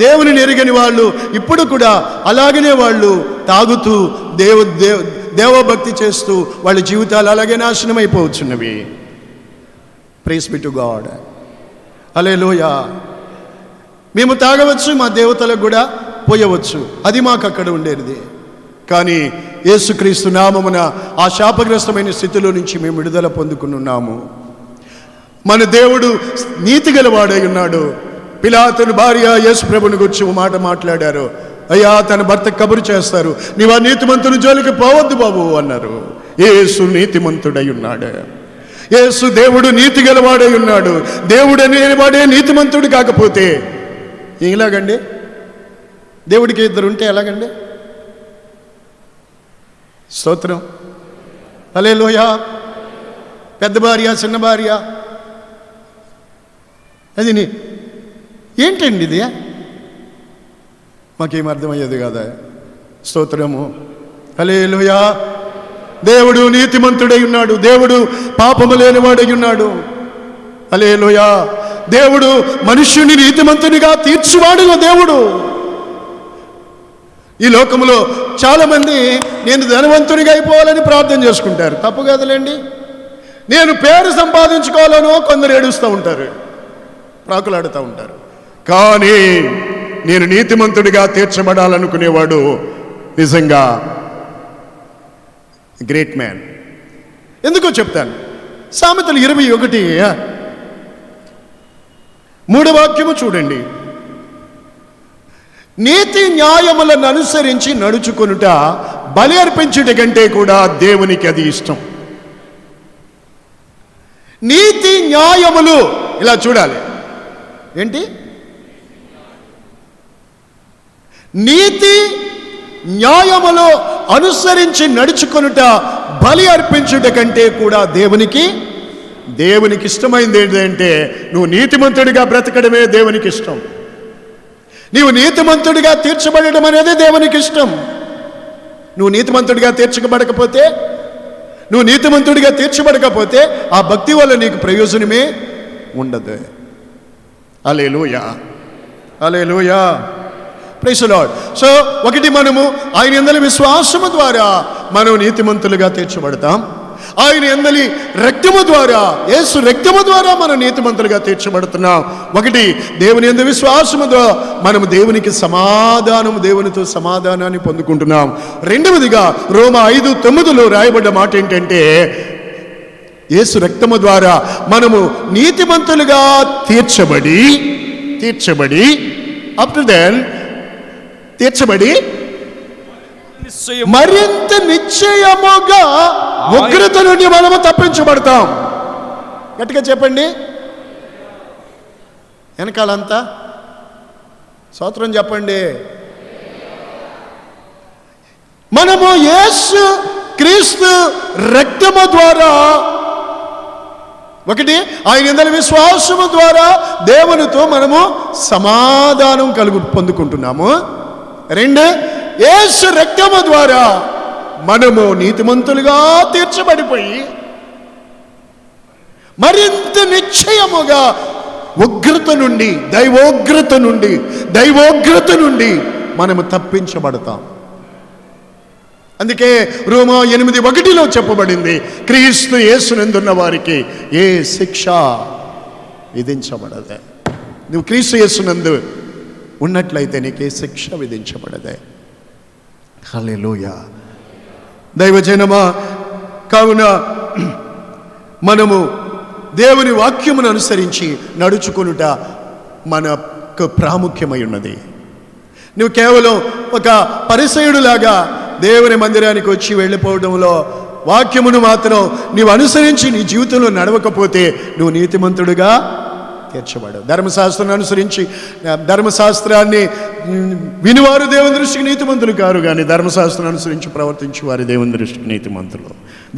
దేవుని ఎరుగని వాళ్ళు ఇప్పుడు కూడా అలాగనే వాళ్ళు తాగుతూ దేవభక్తి చేస్తూ వాళ్ళ జీవితాలు అలాగే నాశనం ప్రైజ్ బి టు గాడ్. హల్లెలూయా. మేము తాగవచ్చు, మా దేవతలకు కూడా పోయవచ్చు. అది మాకు అక్కడ ఉండేది. కానీ యేసుక్రీస్తు నామమున ఆ శాపగ్రస్తమైన స్థితిలో నుంచి మేము విడుదల పొందుకున్నాము. మన దేవుడు నీతి గలవాడై ఉన్నాడు. పిలాతుని భార్య యేసు ప్రభుని గురించి ఓ మాట మాట్లాడారు. అయ్యా, తన భర్త కబురు చేస్తారు, నీవు ఆ నీతిమంతుని జోలికి పోవద్దు బాబు అన్నారు. యేసు నీతిమంతుడై ఉన్నాడు. యేసు దేవుడు నీతి గలవాడై ఉన్నాడు. దేవుడు అనేవాడే నీతిమంతుడు కాకపోతే ఎలాగండి? దేవుడికి ఇద్దరు ఉంటే ఎలాగండి? స్తోత్రం, హల్లెలూయా. పెద్ద భార్య, చిన్న భార్య, అది ఏంటండి ఇది? మాకేం అర్థమయ్యేది కదా. స్తోత్రము, హల్లెలూయా. దేవుడు నీతిమంతుడై ఉన్నాడు. దేవుడు పాపము లేనివాడై ఉన్నాడు. హల్లెలూయా. దేవుడు మనుష్యుని నీతిమంతునిగా తీర్చువాడు దేవుడు. ఈ లోకంలో చాలామంది నేను ధనవంతునిగా అయిపోవాలని ప్రార్థన చేసుకుంటారు. తప్పు కదలేండి. నేను పేరు సంపాదించుకోవాలనో కొందరు ఏడుస్తూ ఉంటారు, ప్రాకులాడుతూ ఉంటారు. కానీ నేను నీతిమంతుడిగా తీర్చబడాలనుకునేవాడు నిజంగా గ్రేట్ మ్యాన్. ఎందుకో చెప్తాను. సామెతలు 21:3 వాక్యము చూడండి. నీతి న్యాయములను అనుసరించి నడుచుకొనుట బలి అర్పించుట కంటే కూడా దేవునికి అది ఇష్టం. నీతి న్యాయములు ఇలా చూడాలి. ఏంటి? నీతి న్యాయములు అనుసరించి నడుచుకొనుట బలి అర్పించుట కంటే కూడా దేవునికి ఇష్టమైంది ఏంటంటే నువ్వు నీతిమంతుడిగా బ్రతకడమే దేవునికి ఇష్టం. నీవు నీతిమంతుడిగా తీర్చబడడం అనేది దేవునికి ఇష్టం. నువ్వు నీతిమంతుడిగా తీర్చబడకపోతే ఆ భక్తి వల్ల నీకు ప్రయోజనమే ఉండదు. హల్లెలూయా, హల్లెలూయా, ప్రైజ్ ది లార్డ్. సో ఒకటి, మనము ఆయన యందలి విశ్వాసము ద్వారా మనం నీతిమంతులుగా తీర్చబడతాం. ఆయన యందలి రక్తము ద్వారా, యేసు రక్తము ద్వారా మనం నీతిమంతులుగా తీర్చబడుతున్నాం. ఒకటి, దేవుని యందు విశ్వాసము ద్వారా మనము దేవునితో సమాధానాన్ని పొందుకుంటున్నాం. రెండవదిగా రోమా 5:9 రాయబడ్డ మాట ఏంటంటే, యేసు రక్తము ద్వారా మనము నీతిమంతులుగా తీర్చబడి ఆఫ్టర్ దెన్ మరింత నిశ్చయముగా ఉగ్రత నుండి మనము తప్పించబడతాం. గట్టిగా చెప్పండి వెనకాలంతా. స్తోత్రం చెప్పండి. మనము యేసు క్రీస్తు రక్తము ద్వారా, ఒకటి ఆయన యందలి విశ్వాసము ద్వారా దేవునితో మనము సమాధానం పొందుకుంటున్నాము. రెండు, యేసు రక్తము ద్వారా మనము నీతిమంతులుగా తీర్చబడిపోయి మరింత నిశ్చయముగా దైవోగ్రత నుండి మనము తప్పించబడతాం. అందుకే రోమా 8:1 చెప్పబడింది, క్రీస్తు యేసునందున్న వారికి ఏ శిక్ష విధించబడదే. నువ్వు క్రీస్తు యేసునందు ఉన్నట్లయితే నీకే శిక్ష విధించబడదే. హల్లెలూయా. దైవజనమా, కావున మనము దేవుని వాక్యమును అనుసరించి నడుచుకొనుట మనకు ప్రాముఖ్యమై ఉన్నది. నువ్వు కేవలం ఒక పరిసయుడులాగా దేవుని మందిరానికి వచ్చి వెళ్ళిపోవడంలో వాక్యమును మాత్రం నీవు అనుసరించి నీ జీవితంలో నడవకపోతే నువ్వు నీతిమంతుడుగా తీర్చబడవు. ధర్మశాస్త్రాన్ని వినివారు దేవుని దృష్టికి నీతిమంతులు కారు, కానీ ధర్మశాస్త్రాన్ని అనుసరించి ప్రవర్తించి వారి దేవుని దృష్టికి నీతిమంతులు.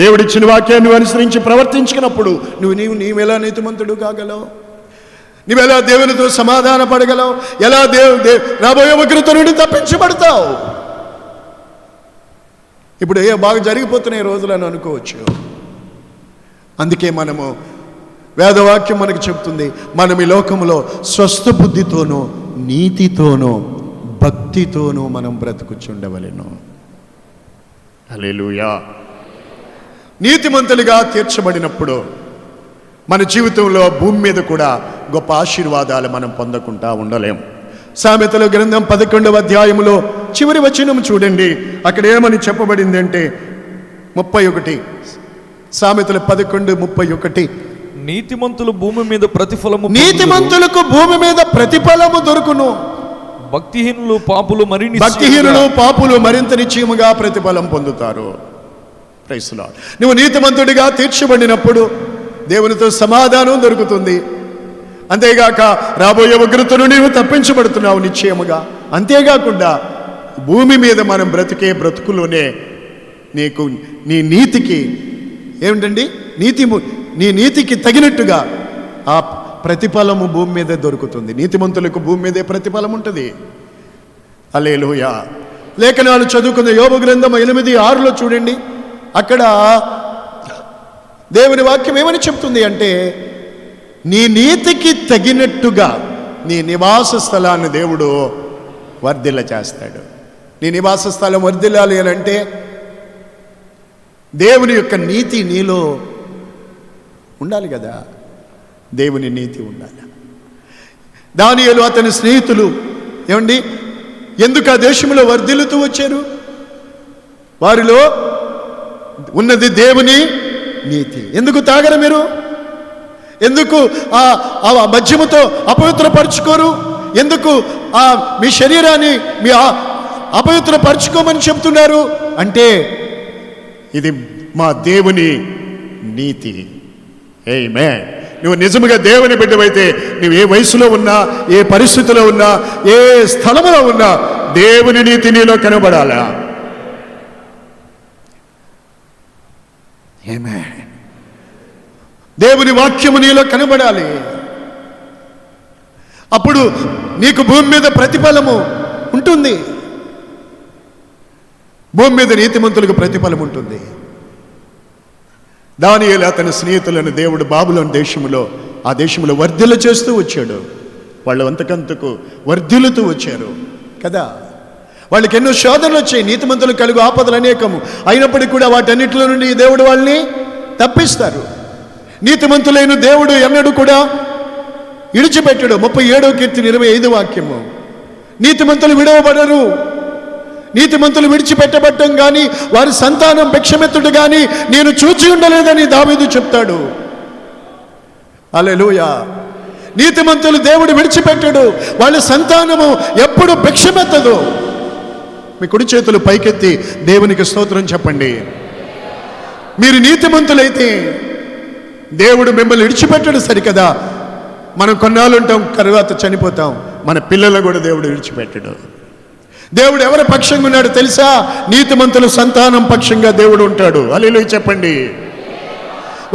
దేవుడిచ్చిన వాక్యాన్ని అనుసరించి ప్రవర్తించినప్పుడు నీవెలా నీతిమంతుడు కాగలవు? నీవెలా దేవునితో సమాధాన పడగలవు? ఎలా రాబోయే ఉగ్రత నుండి తప్పించబడతావు? ఇప్పుడు బాగా జరిగిపోతున్నాయి రోజులు అని అనుకోవచ్చు. అందుకే మనము వేదవాక్యం మనకు చెప్తుంది, మనం ఈ లోకంలో స్వస్థ బుద్ధితోనూ నీతితోనూ భక్తితోనూ మనం బ్రతుకుచుండవలెను. హల్లెలూయా. నీతిమంతులుగా తీర్చబడినప్పుడు మన జీవితంలో భూమి మీద కూడా గొప్ప ఆశీర్వాదాలు మనం పొందకుండా ఉండలేం. సామెతల గ్రంథం 11వ అధ్యాయములో చివరి వచనం చూడండి. అక్కడ ఏమని చెప్పబడింది అంటే 31, సామెతలు 11:31. నీతిమంతులు భూమి మీద ప్రతిఫలము పొందుదురు. నీతిమంతులకు భూమి మీద ప్రతిఫలము దొరుకును. భక్తిహీనులు పాపులు మరి భక్తిహీనులు పాపులు మరింత నిశ్చయముగా ప్రతిఫలం పొందుతారు. Praise Lord. నువ్వు నీతిమంతుడిగా తీర్చబడినప్పుడు దేవునితో సమాధానం దొరుకుతుంది. అంతేగాక రాబోయే ఉగ్రతను నీవు తప్పించబడుతున్నావు నిశ్చయముగా. అంతేకాకుండా భూమి మీద మనం బ్రతికే బ్రతుకులోనే నీకు నీ నీతికి ఏమిటండి నీ నీతికి తగినట్టుగా ఆ ప్రతిఫలము భూమి మీదే దొరుకుతుంది. నీతిమంతులకు భూమి మీదే ప్రతిఫలం ఉంటుంది. హల్లెలూయా. లేఖనాలు చదువుకున్న యోబు గ్రంథం 8:6లో చూడండి. అక్కడ దేవుని వాక్యం ఏమని చెప్తుంది అంటే, నీ నీతికి తగినట్టుగా నీ నివాస స్థలాన్ని దేవుడు వర్ధిల్ల చేస్తాడు. నీ నివాస స్థలం వర్ధిల్లాలి అని అంటే దేవుని యొక్క నీతి నీలో ఉండాలి కదా. దేవుని నీతి ఉండాలి. దానియేలు అతని స్నేహితులు ఏమండి ఎందుకు ఆ దేశంలో వర్ధిల్లుతూ వచ్చారు? వారిలో ఉన్నది దేవుని నీతి. ఎందుకు తాగరు మీరు? ఎందుకు ఆ మద్యముతో అపవిత్రపరచుకోరు? ఎందుకు మీ శరీరాన్ని మీ అపవిత్రపరచుకోమని చెప్తున్నారు అంటే ఇది మా దేవుని నీతి. ఆమేన్. నువ్వు నిజముగా దేవుని బిడ్డవైతే నువ్వు ఏ వయసులో ఉన్నా, ఏ పరిస్థితిలో ఉన్నా, ఏ స్థలంలో ఉన్నా దేవుని నీతి నీలో కనబడాలా. ఆమేన్. దేవుని వాక్యము నీలో కనబడాలి. అప్పుడు నీకు భూమి మీద ప్రతిఫలము ఉంటుంది. భూమి మీద నీతిమంతులకు ప్రతిఫలం ఉంటుంది. దానియేలు అతని స్నేహితులను దేవుడు బాబులోని ఆ దేశంలో వర్ధిల్ల చేస్తూ వచ్చాడు. వాళ్ళు అంతకంతకు వర్ధిల్లుతూ వచ్చారు కదా. వాళ్ళకి ఎన్నో శోధనలు వచ్చాయి. నీతిమంతులు కలుగు ఆపదలు అనేకము అయినప్పటికీ కూడా వాటన్నిటిలో నుండి దేవుడు వాళ్ళని తప్పిస్తారు. నీతిమంతులైన దేవుడు ఎన్నడూ కూడా విడిచిపెట్టడు. 37వ కీర్తన 25వ వాక్యము. నీతిమంతులు విడవబడరు. నీతిమంతులు విడిచిపెట్టబడ్డం కానీ వారి సంతానం భిక్షమెత్తుడు కానీ నేను చూచి ఉండలేదని దావీదు చెప్తాడు. హల్లెలూయా. నీతిమంతులు దేవుడు విడిచిపెట్టడు. వాళ్ళ సంతానము ఎప్పుడు భిక్షమెత్తదు. మీ కుడి చేతులు పైకెత్తి దేవునికి స్తోత్రం చెప్పండి. మీరు నీతిమంతులైతే దేవుడు మిమ్మల్ని విడిచిపెట్టడు. సరికదా, మనం కొన్నాళ్ళు ఉంటాం, తర్వాత చనిపోతాం. మన పిల్లలు కూడా దేవుడు విడిచిపెట్టడు. దేవుడు ఎవరి పక్షంగా ఉన్నాడు తెలుసా? నీతిమంతుల సంతానం పక్షంగా దేవుడు ఉంటాడు. హల్లెలూయా చెప్పండి.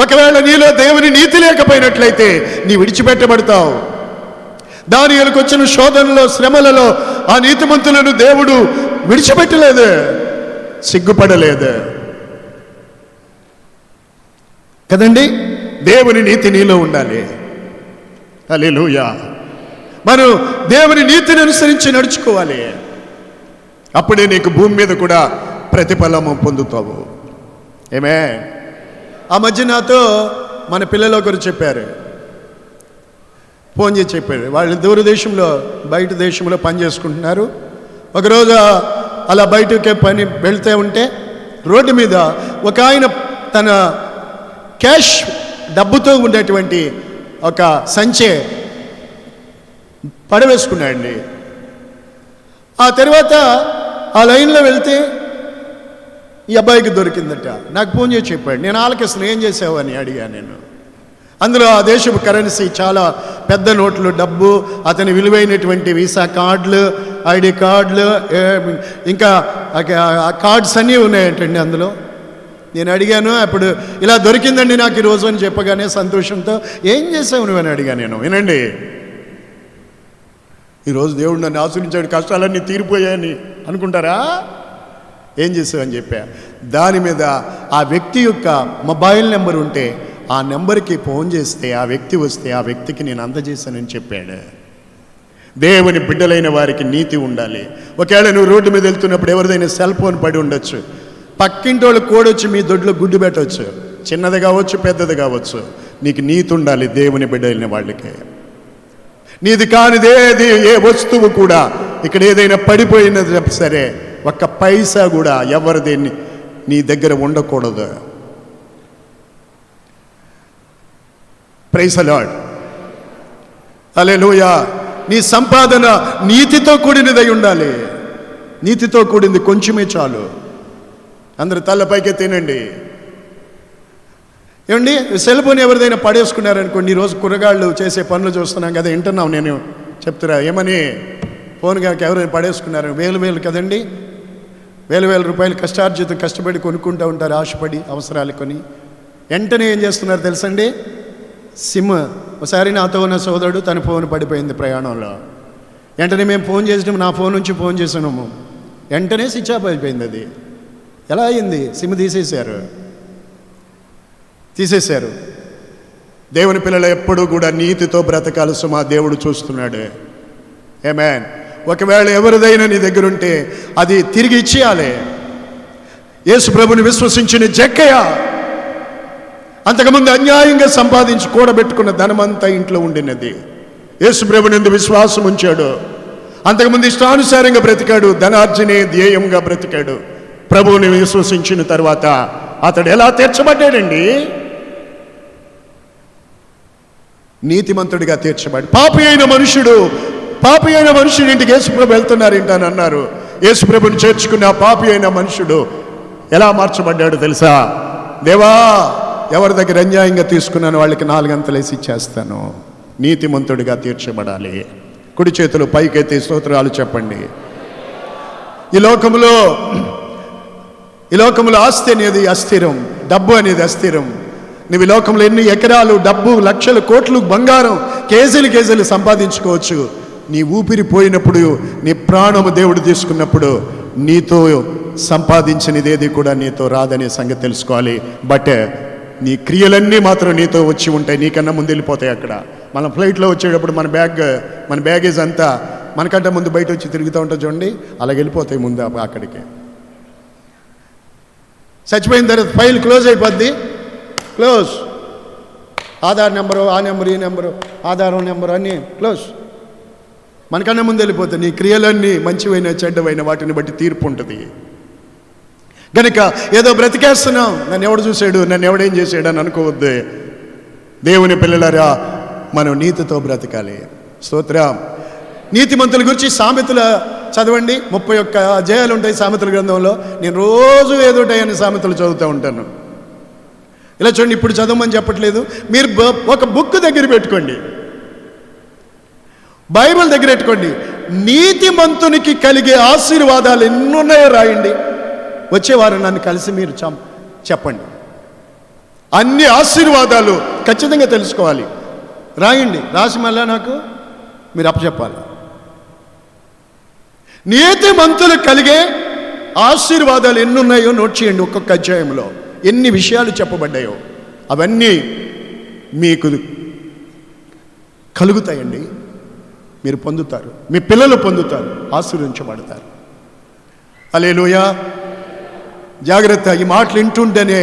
ఒకవేళ నీలో దేవుని నీతి లేకపోయినట్లయితే నీ విడిచిపెట్టబడతావు. దానియేలుకు వచ్చిన శోధనలో, శ్రమలలో ఆ నీతిమంతులను దేవుడు విడిచిపెట్టలేదు, సిగ్గుపడలేదు కదండి. దేవుని నీతి నీలో ఉండాలి. హల్లెలూయా. మనం దేవుని నీతిని అనుసరించి నడుచుకోవాలి. అప్పుడే నీకు భూమి మీద కూడా ప్రతిఫలము పొందుతావు. ఏమే. ఆ మధ్య నాతో మన పిల్లలు ఒకరు చెప్పారు, ఫోన్ చేసి చెప్పారు. వాళ్ళు దూరదేశంలో బయట దేశంలో పని చేసుకుంటున్నారు. ఒకరోజు అలా బయటకే పని వెళ్తూ ఉంటే రోడ్డు మీద ఒక ఆయన తన క్యాష్ డబ్బుతో ఉండేటువంటి ఒక సంచే పడవేసుకున్నాడండి. ఆ తర్వాత ఆ లైన్లో వెళ్తే ఈ అబ్బాయికి దొరికిందట. నాకు ఫోన్ చేసి చెప్పాడు. నేను ఆలకిస్తున్నాను, ఏం చేసావు అని అడిగాను నేను. అందులో ఆ దేశపు కరెన్సీ, చాలా పెద్ద నోట్లు, డబ్బు, అతని విలువైనటువంటి వీసా కార్డులు, ఐడి కార్డులు, ఇంకా కార్డ్స్ అన్నీ ఉన్నాయంటండి అందులో. నేను అడిగాను, అప్పుడు ఇలా దొరికిందండి నాకు ఈరోజు అని చెప్పగానే సంతోషంతో ఏం చేసావు నువ్వు అని అడిగాను నేను. వినండి, ఈరోజు దేవుడు నన్ను ఆశీర్వదించాడు, కష్టాలన్నీ తీరిపోయాయని అనుకుంటారా? ఏం చేసావని చెప్పా. దాని మీద ఆ వ్యక్తి యొక్క మొబైల్ నెంబర్ ఉంటే ఆ నెంబర్కి ఫోన్ చేస్తే ఆ వ్యక్తి వస్తే ఆ వ్యక్తికి నేను అందజేశానని చెప్పాడు. దేవుని బిడ్డలైన వారికి నీతి ఉండాలి. ఒకవేళ నువ్వు రోడ్డు మీద వెళ్తున్నప్పుడు ఎవరిదైనా సెల్ ఫోన్ పడి ఉండొచ్చు, పక్కింటి వాళ్ళు కోడొచ్చి మీ దొడ్లో గుడ్డు పెట్టవచ్చు, చిన్నది కావచ్చు పెద్దది కావచ్చు. నీకు నీతి ఉండాలి దేవుని బిడ్డలైన వాళ్ళకి. నీది కానిదేది ఏ వస్తువు కూడా ఇక్కడ ఏదైనా పడిపోయినది సరే ఒక్క పైసా కూడా ఎవరిది నీ దగ్గర ఉండకూడదు. Praise the lord. హల్లెలూయా. నీ సంపాదన నీతితో కూడినదై ఉండాలి. నీతితో కూడింది కొంచెమే చాలు. అందరు తలపైకే తినండి. ఏమండి, సెల్ ఫోన్ ఎవరిదైనా పడేసుకున్నారనుకోండి, ఈరోజు కూరగాళ్ళు చేసే పనులు చూస్తున్నాం కదా, వింటున్నాం. నేను చెప్తున్నా ఏమని, ఫోన్ కాక ఎవరైనా పడేసుకున్నారు, వేలు కదండి, వేల రూపాయలు కష్టార్జితం కష్టపడి కొనుక్కుంటూ ఉంటారు, ఆశపడి అవసరాలు కొని. వెంటనే ఏం చేస్తున్నారు తెలుసండి, సిమ్. ఒకసారి నాతో ఉన్న సోదరుడు తన ఫోన్ పడిపోయింది ప్రయాణంలో. వెంటనే మేము ఫోన్ చేసినాము, నా ఫోన్ నుంచి ఫోన్ చేసినాము, వెంటనే స్విచ్ ఆఫ్ అయిపోయింది. అది ఎలా అయింది? సిమ్ తీసేశారు. దేవుని పిల్లలు ఎప్పుడూ కూడా నీతితో బ్రతకాలి సుమా, దేవుడు చూస్తున్నాడు. ఆమేన్. ఒకవేళ ఎవరిదైనా నీ దగ్గర ఉంటే అది తిరిగి ఇచ్చేయాలి. యేసు ప్రభుని విశ్వసించిన జక్కయ్య అంతకుముందు అన్యాయంగా సంపాదించి కూడబెట్టుకున్న ధనమంతా ఇంట్లో ఉండినది. యేసు ప్రభుని యందు విశ్వాసం ఉంచాడు. అంతకుముందు ఇష్టానుసారంగా బ్రతికాడు, ధనార్జనే ధ్యేయంగా బ్రతికాడు. ప్రభువుని విశ్వసించిన తర్వాత అతడు ఎలా తీర్చబడ్డాడండి? నీతిమంతుడిగా తీర్చబడి. పాపి అయిన మనుషుడు ఇంటికి యేసుప్రభు వెళ్తున్నారు ఏంటని అన్నారు. యేసుప్రభుని చేర్చుకున్న ఆ పాపి అయిన మనుషుడు ఎలా మార్చబడ్డాడు తెలుసా? దేవా, ఎవరి దగ్గర అన్యాయంగా తీసుకున్నాను వాళ్ళకి 4 గంటలేసి ఇచ్చేస్తాను. నీతిమంతుడిగా తీర్చబడాలి. కుడి చేతులు పైకెత్తి స్తోత్రాలు చెప్పండి. ఈ లోకంలో ఆస్తి అనేది అస్థిరం, డబ్బు అనేది అస్థిరం. నువ్వు ఈ లోకంలో ఎన్ని ఎకరాలు, డబ్బు, లక్షలు, కోట్లు, బంగారం, కేజీలు సంపాదించుకోవచ్చు. నీ ఊపిరి పోయినప్పుడు, నీ ప్రాణము దేవుడు తీసుకున్నప్పుడు నీతో సంపాదించినదేది కూడా నీతో రాదనే సంగతి తెలుసుకోవాలి. బట్ నీ క్రియలన్నీ మాత్రం నీతో వచ్చి ఉంటాయి, నీకన్నా ముందు వెళ్ళిపోతాయి. అక్కడ మనం ఫ్లైట్లో వచ్చేటప్పుడు మన బ్యాగేజ్ అంతా మనకంటే ముందు బయట వచ్చి తిరుగుతూ ఉంటాం చూడండి, అలాగ వెళ్ళిపోతాయి ముందు అక్కడికి. చచ్చిపోయిన తర్వాత ఫైల్ క్లోజ్ అయిపోద్ది. క్లోజ్. ఆధార్ నెంబరు, ఆ నెంబరు, ఈ నెంబరు, ఆధారం నెంబరు అన్నీ క్లోజ్. మనకన్నా ముందు వెళ్ళిపోతాయి. నీ క్రియలన్నీ మంచివైన చెడ్డవైన వాటిని బట్టి తీర్పు ఉంటుంది. గనుక ఏదో బ్రతికేస్తున్నాం, నన్ను ఎవడు చూశాడు, నన్ను ఎవడేం చేశాడు అని అనుకోవద్దు. దేవుని పిల్లలారా, మనం నీతితో బ్రతకాలి. స్తోత్రం. నీతిమంతుల గురించి సామెతల చదవండి. 31 అధ్యాయాలు ఉంటాయి సామెతల గ్రంథంలో. నేను రోజు ఏదోటాయని సామెతలు చదువుతూ ఉంటాను. ఇలా చూడండి, ఇప్పుడు చదవమని చెప్పట్లేదు. మీరు ఒక బుక్ దగ్గర పెట్టుకోండి, బైబిల్ దగ్గర పెట్టుకోండి. నీతిమంతునికి కలిగే ఆశీర్వాదాలు ఎన్నున్నాయో రాయండి. వచ్చేవారు నన్ను కలిసి మీరు చెప్పండి. అన్ని ఆశీర్వాదాలు ఖచ్చితంగా తెలుసుకోవాలి. రాయండి, రాసి మళ్ళా నాకు మీరు అప్పచెప్పాలి. నీతిమంతులు కలిగే ఆశీర్వాదాలు ఎన్నున్నాయో నోట్ చేయండి. ఒక్కొక్క అధ్యాయంలో ఎన్ని విషయాలు చెప్పబడ్డాయో అవన్నీ మీకు కలుగుతాయండి. మీరు పొందుతారు, మీ పిల్లలు పొందుతారు, ఆశీర్వదించబడతారు. హల్లెలూయా. జాగ్రత్త. ఈ మాటలు వింటుంటేనే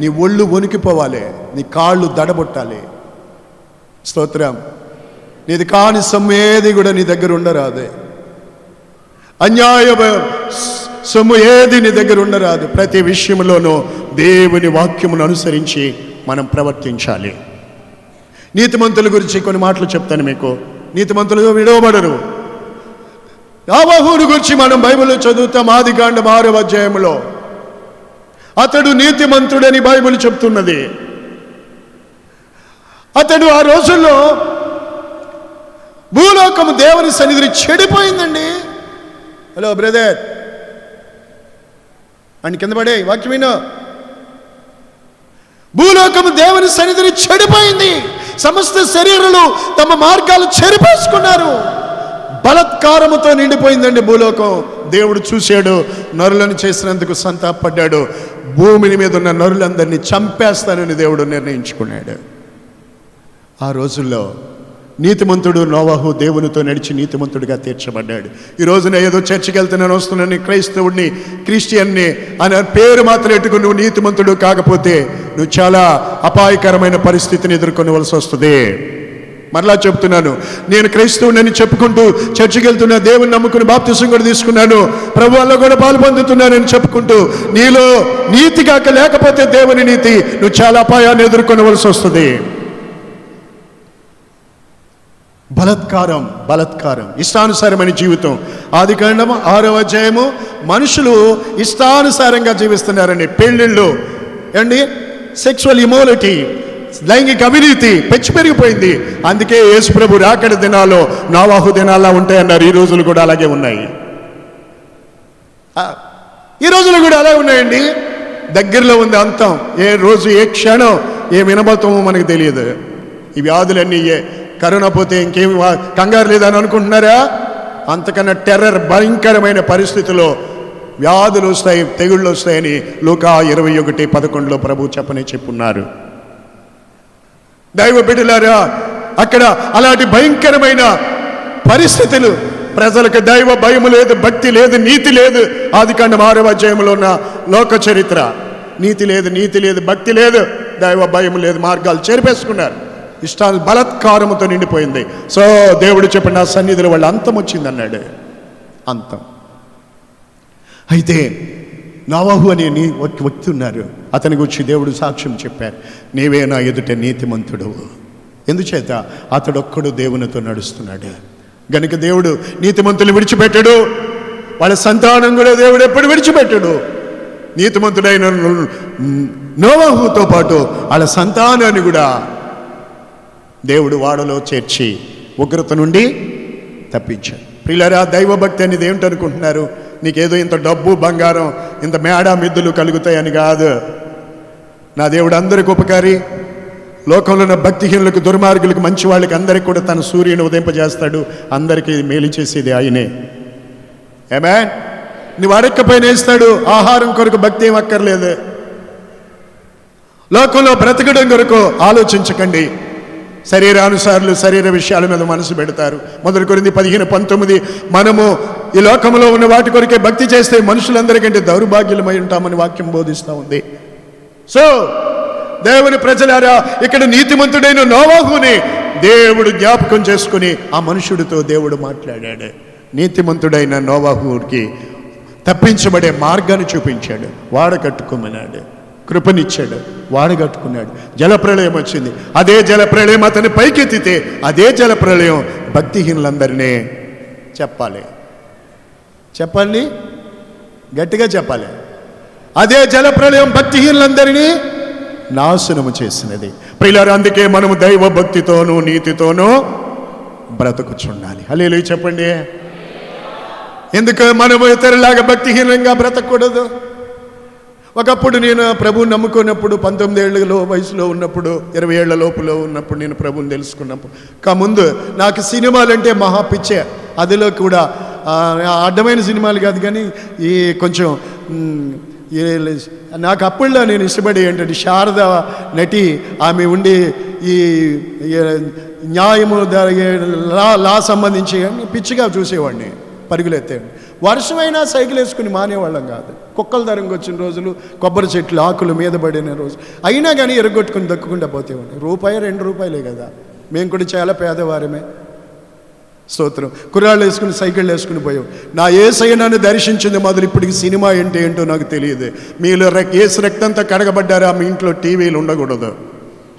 నీ ఒళ్ళు వణికిపోవాలి, నీ కాళ్ళు దడబొట్టాలి. స్తోత్రం. నీది కాని సొమ్ము ఏది కూడా నీ దగ్గర ఉండరాదు. అన్యాయ సొమ్ము ఏది నీ దగ్గర ఉండరాదు. ప్రతి విషయంలోనూ దేవుని వాక్యమును అనుసరించి మనం ప్రవర్తించాలి. నీతిమంతుల గురించి కొన్ని మాటలు చెప్తాను మీకు. నీతిమంతులు విడవబడరు. నోవహును గురించి మనం బైబిల్లో చదువుతాం. ఆదికాండం 6వ అధ్యాయంలో అతడు నీతిమంతుడని బైబిల్ చెప్తున్నది. అతడు ఆ రోజుల్లో భూలోకము దేవుని సన్నిధిని చెడిపోయిందండి. హలో బ్రదర్ అని కింద పడే వాక్యం విను. భూలోకము దేవుని సన్నిధిని చెడిపోయింది. సమస్త శరీరాలు తమ మార్గాలు చెరిపేసుకున్నారు. బలత్కారముతో నిండిపోయిందండి భూలోకం. దేవుడు చూశాడు, నరులను చేసినందుకు సంతాపడ్డాడు. భూమిని మీద ఉన్న నరులందరినీ చంపేస్తానని దేవుడు నిర్ణయించుకున్నాడు. ఆ రోజుల్లో నీతిమంతుడు నోవహు దేవునితో నడిచి నీతిమంతుడిగా తీర్చబడ్డాడు. ఈ రోజున ఏదో చర్చికి వెళ్తున్నాను, వస్తున్నాను, క్రైస్తవుడిని, క్రిస్టియన్ని అనే పేరు మాత్రం ఎట్టుకుని నువ్వు నీతిమంతుడు కాకపోతే నువ్వు చాలా అపాయకరమైన పరిస్థితిని ఎదుర్కొనవలసి వస్తుంది. మరలా చెప్తున్నాను, నేను క్రైస్తవునని చెప్పుకుంటూ చర్చికి వెళ్తున్నా, దేవుని నమ్ముకుని బాప్తిసం కూడా తీసుకున్నాను, ప్రభువులో కూడా పాలు పొందుతున్నానని చెప్పుకుంటూ నీలో నీతి కాక లేకపోతే దేవుని నీతి, నువ్వు చాలా అపాయాన్ని ఎదుర్కొనవలసి వస్తుంది. బలత్కారం ఇష్టానుసారమైన జీవితం. ఆదికాండము 6వ అధ్యాయము, మనుషులు ఇష్టానుసారంగా జీవిస్తున్నారండి. పెళ్ళిళ్ళు అండి, సెక్సువల్ ఇమోలిటీ, లైంగిక అవినీతి పెంచి పెరిగిపోయింది. అందుకే యేసు ప్రభు రాకడ దినాల్లో నోవాహు దినాల్లో ఉంటాయన్నారు. ఈ రోజులు కూడా అలాగే ఉన్నాయి. ఈ రోజులు కూడా అలాగే ఉన్నాయండి. దగ్గరలో ఉంది అంతం. ఏ రోజు ఏ క్షణం ఏ వినబోతామో మనకు తెలియదు. ఈ వ్యాధులన్నీ కరోనా పోతే ఇంకేం కంగారు లేదని అనుకుంటున్నారా? అంతకన్నా టెర్రర్, భయంకరమైన పరిస్థితిలో వ్యాధులు వస్తాయి, తెగుళ్ళు వస్తాయని లూకా 21:11 ప్రభు చెప్పున్నారు. దైవ బిడ్డలారా, అక్కడ అలాంటి భయంకరమైన పరిస్థితులు, ప్రజలకు దైవ భయము లేదు, భక్తి లేదు, నీతి లేదు. ఆదికాండం 6వ అధ్యాయంలో ఉన్న లోక చరిత్ర. నీతి లేదు, భక్తి లేదు, దైవ భయం లేదు, మార్గాలు చేర్పేసుకున్నారు. ఇష్టాలు బలత్కారముతో నిండిపోయింది. సో దేవుడు చెప్పిన నా సన్నిధిలో వాళ్ళ అంతం వచ్చిందన్నాడు. అంతం. అయితే నోవాహు అనే వ్యక్తి ఉన్నారు. అతని గురించి దేవుడు సాక్ష్యం చెప్పారు. నీవే నా ఎదుట నీతిమంతుడు. ఎందుచేత అతడొక్కడు దేవునితో నడుస్తున్నాడు గనుక దేవుడు నీతిమంతులు విడిచిపెట్టడు. వాళ్ళ సంతానం కూడా దేవుడు ఎప్పుడు విడిచిపెట్టడు. నీతిమంతుడైన నోవాహుతో పాటు వాళ్ళ సంతానాన్ని కూడా దేవుడు వాడలో చేర్చి ఉగ్రత నుండి తప్పించాడు. ప్రియులారా, దైవభక్తి అనేది ఏమిటనుకుంటున్నారు? నీకేదో ఇంత డబ్బు, బంగారం, ఇంత మేడ మిద్దులు కలుగుతాయని కాదు. నా దేవుడు అందరికి ఉపకారి. లోకంలో ఉన్న భక్తిహీనులకు, దుర్మార్గులకు, మంచి వాళ్ళకి అందరికి కూడా తన సూర్యుని ఉదయింపజేస్తాడు. అందరికీ మేలు చేసేది ఆయనే. ఆమేన్. నువ్వు అడక్కపోయిన వేస్తాడు. ఆహారం కొరకు భక్తి ఏం అక్కర్లేదు. లోకంలో బ్రతకడం కొరకు ఆలోచించకండి. శరీరానుసారులు శరీర విషయాల మీద మనసు పెడతారు. 1 కొరింథీ 15:19 మనము ఈ లోకంలో ఉన్న వాటి కొరకే భక్తి చేస్తే మనుషులందరికంటే దౌర్భాగ్యులమై ఉంటామని వాక్యం బోధిస్తూ ఉంది. సో దేవుని ప్రజలారా, ఇక్కడ నీతిమంతుడైన నోవాహుని దేవుడు జ్ఞాపకం చేసుకుని ఆ మనుషుడితో దేవుడు మాట్లాడాడు. నీతిమంతుడైన నోవాహుకి తప్పించబడే మార్గాన్ని చూపించాడు. వాడ కట్టుకోమన్నాడు, కృపనిచ్చాడు, వాడగట్టుకున్నాడు. జలప్రళయం వచ్చింది. అదే జలప్రళయం అతని పైకెత్తితే అదే జలప్రళయం భక్తిహీనులందరినీ చెప్పాలి గట్టిగా చెప్పాలి. అదే జలప్రళయం భక్తిహీనులందరినీ నాశనము చేసినది. ప్రియులారా, అందుకే మనము దైవ భక్తితోనూ నీతితోనూ బ్రతుకుచుండాలి. హల్లెలూయా చెప్పండి. ఎందుకు మనము ఇతరులాగా భక్తిహీనంగా బ్రతకూడదు? ఒకప్పుడు నేను ప్రభువుని నమ్ముకున్నప్పుడు 19 ఏళ్ళ వయసులో ఉన్నప్పుడు, 20 ఏళ్ల లోపులో ఉన్నప్పుడు నేను ప్రభువుని తెలుసుకున్నప్పుడు ముందు నాకు సినిమాలంటే మహా పిచ్చే. అదిలో కూడా అడ్డమైన సినిమాలు కాదు కానీ ఈ కొంచెం నాకు అప్పుడులో నేను ఇష్టపడే ఏంటంటే శారద నటి, ఆమె ఉండి ఈ న్యాయము లా సంబంధించి పిచ్చిగా చూసేవాడిని, పరుగులెత్తాడు. వర్షమైనా సైకిల్ వేసుకుని మానేవాళ్ళం కాదు. కుక్కల ధరంగా వచ్చిన రోజులు, కొబ్బరి చెట్లు ఆకులు మీద పడిన రోజు అయినా కానీ ఎరగొట్టుకుని దక్కుకుండా పోతేవాడిని. ₹2 కదా. మేము కూడా చాలా పేదవారమే. స్తోత్రం. కుర్రాళ్ళు వేసుకుని సైకిళ్ళు వేసుకుని పోయావు. నా యేసయ్య నన్ను దర్శించింది మొదలు ఇప్పటికి సినిమా ఏంటో నాకు తెలియదు. మీలో యేసు రక్తంతో కడగబడ్డారా? మీ ఇంట్లో టీవీలు ఉండకూడదు.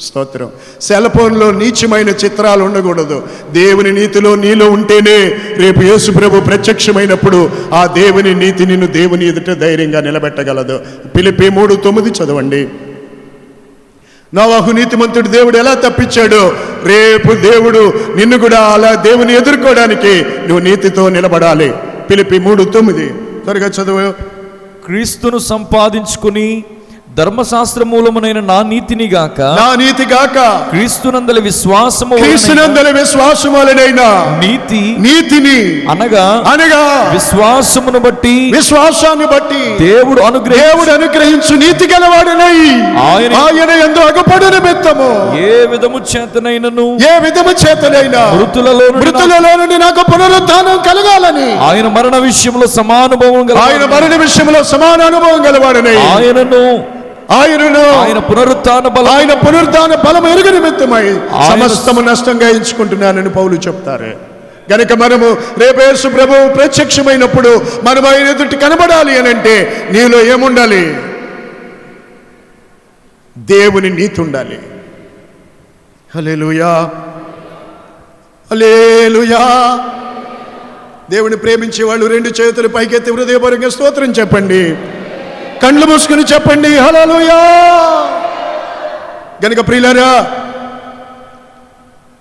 స్తోత్రం. సెల్ ఫోన్లో నీచమైన చిత్రాలు ఉండకూడదు. దేవుని నీతిలో నీలో ఉంటేనే రేపు యేసు ప్రభు ప్రత్యక్షమైనప్పుడు ఆ దేవుని నీతి నిన్ను దేవుని ఎదుట ధైర్యంగా నిలబెట్టగలదు. ఫిలిప్పీ 3:9 చదవండి. నోవాహు నీతిమంతుడు దేవుడు ఎలా తప్పించాడో రేపు దేవుడు నిన్ను కూడా అలా దేవుని ఎదుర్కోవడానికి నువ్వు నీతితో నిలబడాలి. ఫిలిప్పీ 3:9 త్వరగా చదువు. క్రీస్తును సంపాదించుకుని ధర్మశాస్త్ర మూలమునైన నా నీతిని గాక క్రీస్తునందలి విశ్వాసములనైన నీతిని అనగా విశ్వాసమును బట్టి దేవుడు అనుగ్రహించు నీతి గలవాడనై ఆయన యందు అగపడు నిమిత్తము ఏ విధము చేతనైనను మృతులలో నుండి నాకు పునరుత్థానం కలగాలని ఆయన మరణ విషయంలో సమాన అనుభవం గలవాడనై ఆయనను ఆయన పునరుత్థాన బలం ఎరుగు నిమిత్తమై సమస్తము నష్టంగా ఎంచుకుంటున్నానని పౌలు చెప్తారు. గనుక మనము రేపు యేసు ప్రభువు ప్రత్యక్షమైనప్పుడు మనం ఆయన ఎదుటి కనబడాలి అని అంటే నీలో ఏముండాలి? దేవుని నీతి ఉండాలి. హల్లెలూయా, హల్లెలూయా. దేవుని ప్రేమించే వాళ్ళు 2 చేతులు పైకెత్తి హృదయపూర్వకంగా స్తోత్రం చెప్పండి, కళ్ళు మూసుకుని చెప్పండి హల్లెలూయా. గనుక ప్రియులారా,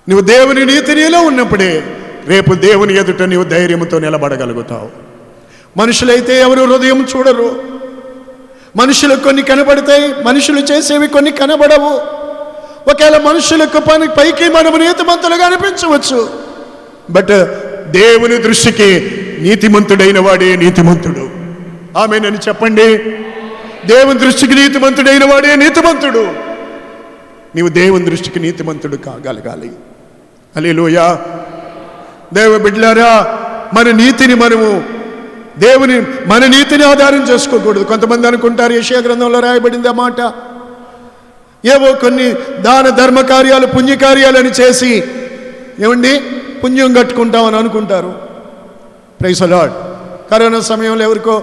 నువ్వు దేవుని నీతి నీలో ఉన్నప్పుడే రేపు దేవుని ఎదుట నీవు ధైర్యంతో నిలబడగలుగుతావు. మనుషులైతే ఎవరు హృదయం చూడరు. మనుషులకు కొన్ని కనబడతాయి, మనుషులు చేసేవి కొన్ని కనబడవు. ఒకవేళ మనుషులకు పైకి మనము నీతిమంతులుగా అనిపించవచ్చు, బట్ దేవుని దృష్టికి నీతిమంతుడైన వాడే నీతిమంతుడు. ఆమేనని చెప్పండి. దేవుని దృష్టికి నీతిమంతుడైన వాడే నీతిమంతుడు. నీవు దేవుని దృష్టికి నీతిమంతుడు కాగలగాలి. హల్లెలూయా. దేవ బిడ్డలారా, మన నీతిని మన నీతిని ఆధారం చేసుకోకూడదు. కొంతమంది అనుకుంటారు, యెషయా గ్రంథంలో రాయబడింది ఆ మాట, ఏవో కొన్ని దాన ధర్మ కార్యాలు పుణ్యకార్యాలని చేసి ఏమండి పుణ్యం కట్టుకుంటామని అనుకుంటారు. Praise the lord. కరోనా సమయంలో ఎవరికో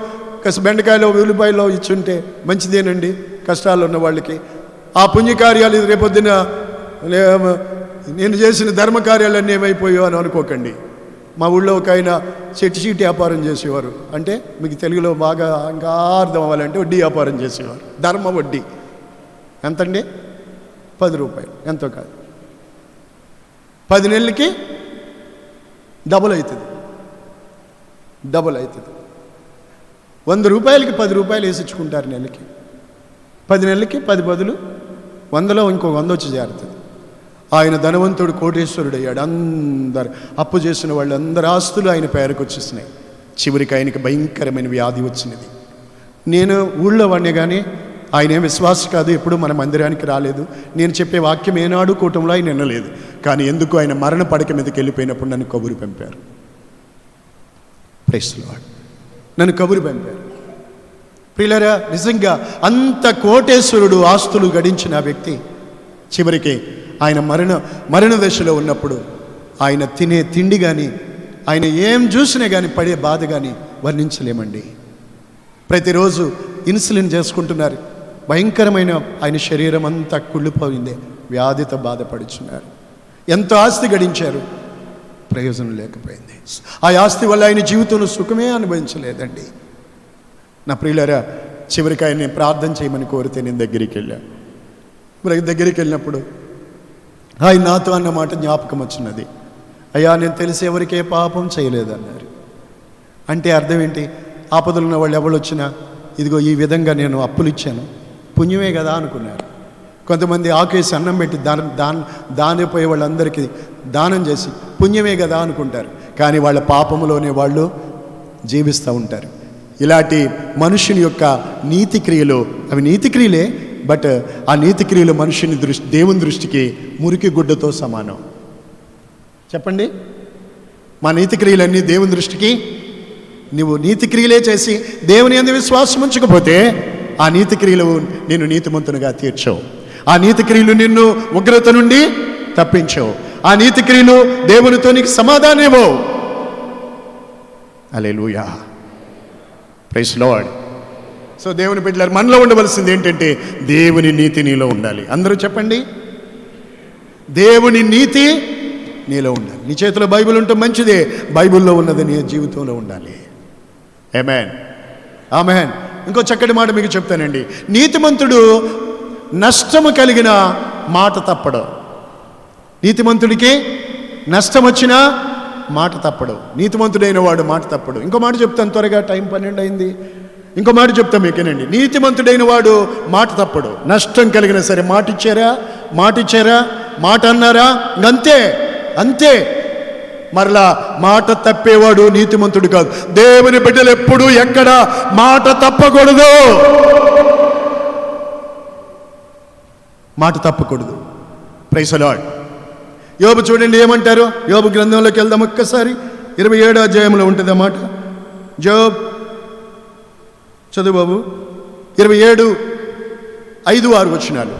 బెండకాయలో ఉల్లిపాయలో ఇచ్చుంటే మంచిదేనండి, కష్టాలు ఉన్న వాళ్ళకి. ఆ పుణ్యకార్యాలు రేపొద్దున నేను చేసిన ధర్మకార్యాలన్నీ ఏమైపోయో అని అనుకోకండి. మా ఊళ్ళో ఒక ఆయన చీటి వ్యాపారం చేసేవారు. అంటే మీకు తెలుగులో బాగా ఇంకా అర్థం అవ్వాలంటే వడ్డీ వ్యాపారం చేసేవారు. ధర్మ వడ్డీ ఎంతండి? 10 రూపాయలు, ఎంతో కాదు. 10 నెలలకి డబుల్ అవుతుంది. 100 రూపాయలకి 10 రూపాయలు వేసిచ్చుకుంటారు నెలకి. 10 నెలలకి 10 బదులు 100లో ఇంకో 100 వచ్చి చేరుతుంది. ఆయన ధనవంతుడు, కోటేశ్వరుడు అయ్యాడు. అందరు అప్పు చేసిన వాళ్ళు అందరు ఆస్తులు ఆయన పేరుకు వచ్చేసినాయి. చివరికి ఆయనకి భయంకరమైన వ్యాధి వచ్చినది. నేను ఊళ్ళో వాడినే కానీ ఆయన ఏం విశ్వాసం కాదు, ఎప్పుడు మన మందిరానికి రాలేదు. నేను చెప్పే వాక్యం ఏనాడు కూటంలో ఆయన వినలేదు. కానీ ఎందుకు ఆయన మరణ పడక మీదకి వెళ్ళిపోయినప్పుడు నన్ను కబురు పంపారు. Praise the Lord. నన్ను కబురు పంపారు. ప్రియులారా, నిజంగా అంత కోటేశ్వరుడు ఆస్తులు గడించిన వ్యక్తి చివరికి ఆయన మరణ దశలో ఉన్నప్పుడు ఆయన తినే తిండి కానీ, ఆయన ఏం చూసినా కానీ పడే బాధ కానీ వర్ణించలేమండి. ప్రతిరోజు ఇన్సులిన్ చేసుకుంటున్నారు. భయంకరమైన ఆయన శరీరం అంతా కుళ్ళిపోయింది. వ్యాధితో బాధపడుచున్నారు. ఎంతో ఆస్తి గడించారు, ప్రయోజనం లేకపోయింది. ఆ ఆస్తి వల్ల ఆయన జీవితంలో సుఖమే అనుభవించలేదండి. నా ప్రియులారా, చివరికి ఆయన్ని ప్రార్థన చేయమని కోరితే నేను దగ్గరికి వెళ్ళాను. దగ్గరికి వెళ్ళినప్పుడు ఆయన నాతో అన్న మాట జ్ఞాపకం వచ్చినది. అయ్యా, నేను తెలిసి ఎవరికే పాపం చేయలేదన్నారు. అంటే అర్థం ఏంటి? ఆపదలు ఉన్న వాళ్ళు ఎవరు వచ్చినా ఇదిగో ఈ విధంగా నేను అప్పులు ఇచ్చాను, పుణ్యమే కదా అనుకున్నారు. కొంతమంది ఆకేసి అన్నం పెట్టి దానిపోయే వాళ్ళందరికీ దానం చేసి పుణ్యమే కదా అనుకుంటారు. కానీ వాళ్ళ పాపములోనే వాళ్ళు జీవిస్తూ ఉంటారు. ఇలాంటి మనుషుని యొక్క నీతి క్రియలు, అవి నీతి క్రియలే, బట్ ఆ నీతి క్రియలు మనుషుని దేవుని దృష్టికి మురికి గుడ్డతో సమానం. చెప్పండి, మా నీతి క్రియలన్నీ దేవుని దృష్టికి, నువ్వు నీతి క్రియలే చేసి దేవుని యందు విశ్వాసం ఉంచకపోతే ఆ నీతి క్రియలు నిన్ను నీతిమంతునిగా తీర్చవు. ఆ నీతి క్రియలు నిన్ను ఉగ్రత నుండి తప్పించవు. ఆ నీతి క్రియలు దేవునితో నీకు సమాధానం ఇవ్వవు. హల్లెలూయా, ప్రైజ్ ది లార్డ్. సో దేవుని బిడ్డలారా, మనలో ఉండవలసింది ఏంటంటే దేవుని నీతి నీలో ఉండాలి. అందరూ చెప్పండి, దేవుని నీతి నీలో ఉండాలి. నీ చేతిలో బైబిల్ ఉంటే మంచిదే, బైబిల్లో ఉన్నది నీ జీవితంలో ఉండాలి. ఆమేన్, ఆమేన్. ఇంకో చక్కటి మాట మీకు చెప్తానండి. నీతిమంతుడు నష్టము కలిగిన మాట తప్పడు. నీతిమంతుడికి నష్టం వచ్చినా మాట తప్పడు. నీతిమంతుడైన వాడు మాట తప్పడు. ఇంకో మాట చెప్తాను, త్వరగా టైం 12 అయింది. ఇంకో మాట చెప్తాం మీకేనండి. నీతిమంతుడైన వాడు మాట తప్పడు. నష్టం కలిగిన సరే మాట ఇచ్చారా, మాట అన్నారా, అంతే అంతే. మరలా మాట తప్పేవాడు నీతిమంతుడు కాదు. దేవుని బిడ్డలు ఎప్పుడు ఎక్కడ మాట తప్పకూడదు, మాట తప్పకూడదు. Praise the lord. యోబు చూడండి ఏమంటారు. యోబు గ్రంథంలోకి వెళ్దాం ఒక్కసారి. 27వ అధ్యాయంలో ఉంటుంది అన్నమాట. జోబ్ చదువు బాబు. 5-6 వచనాలు.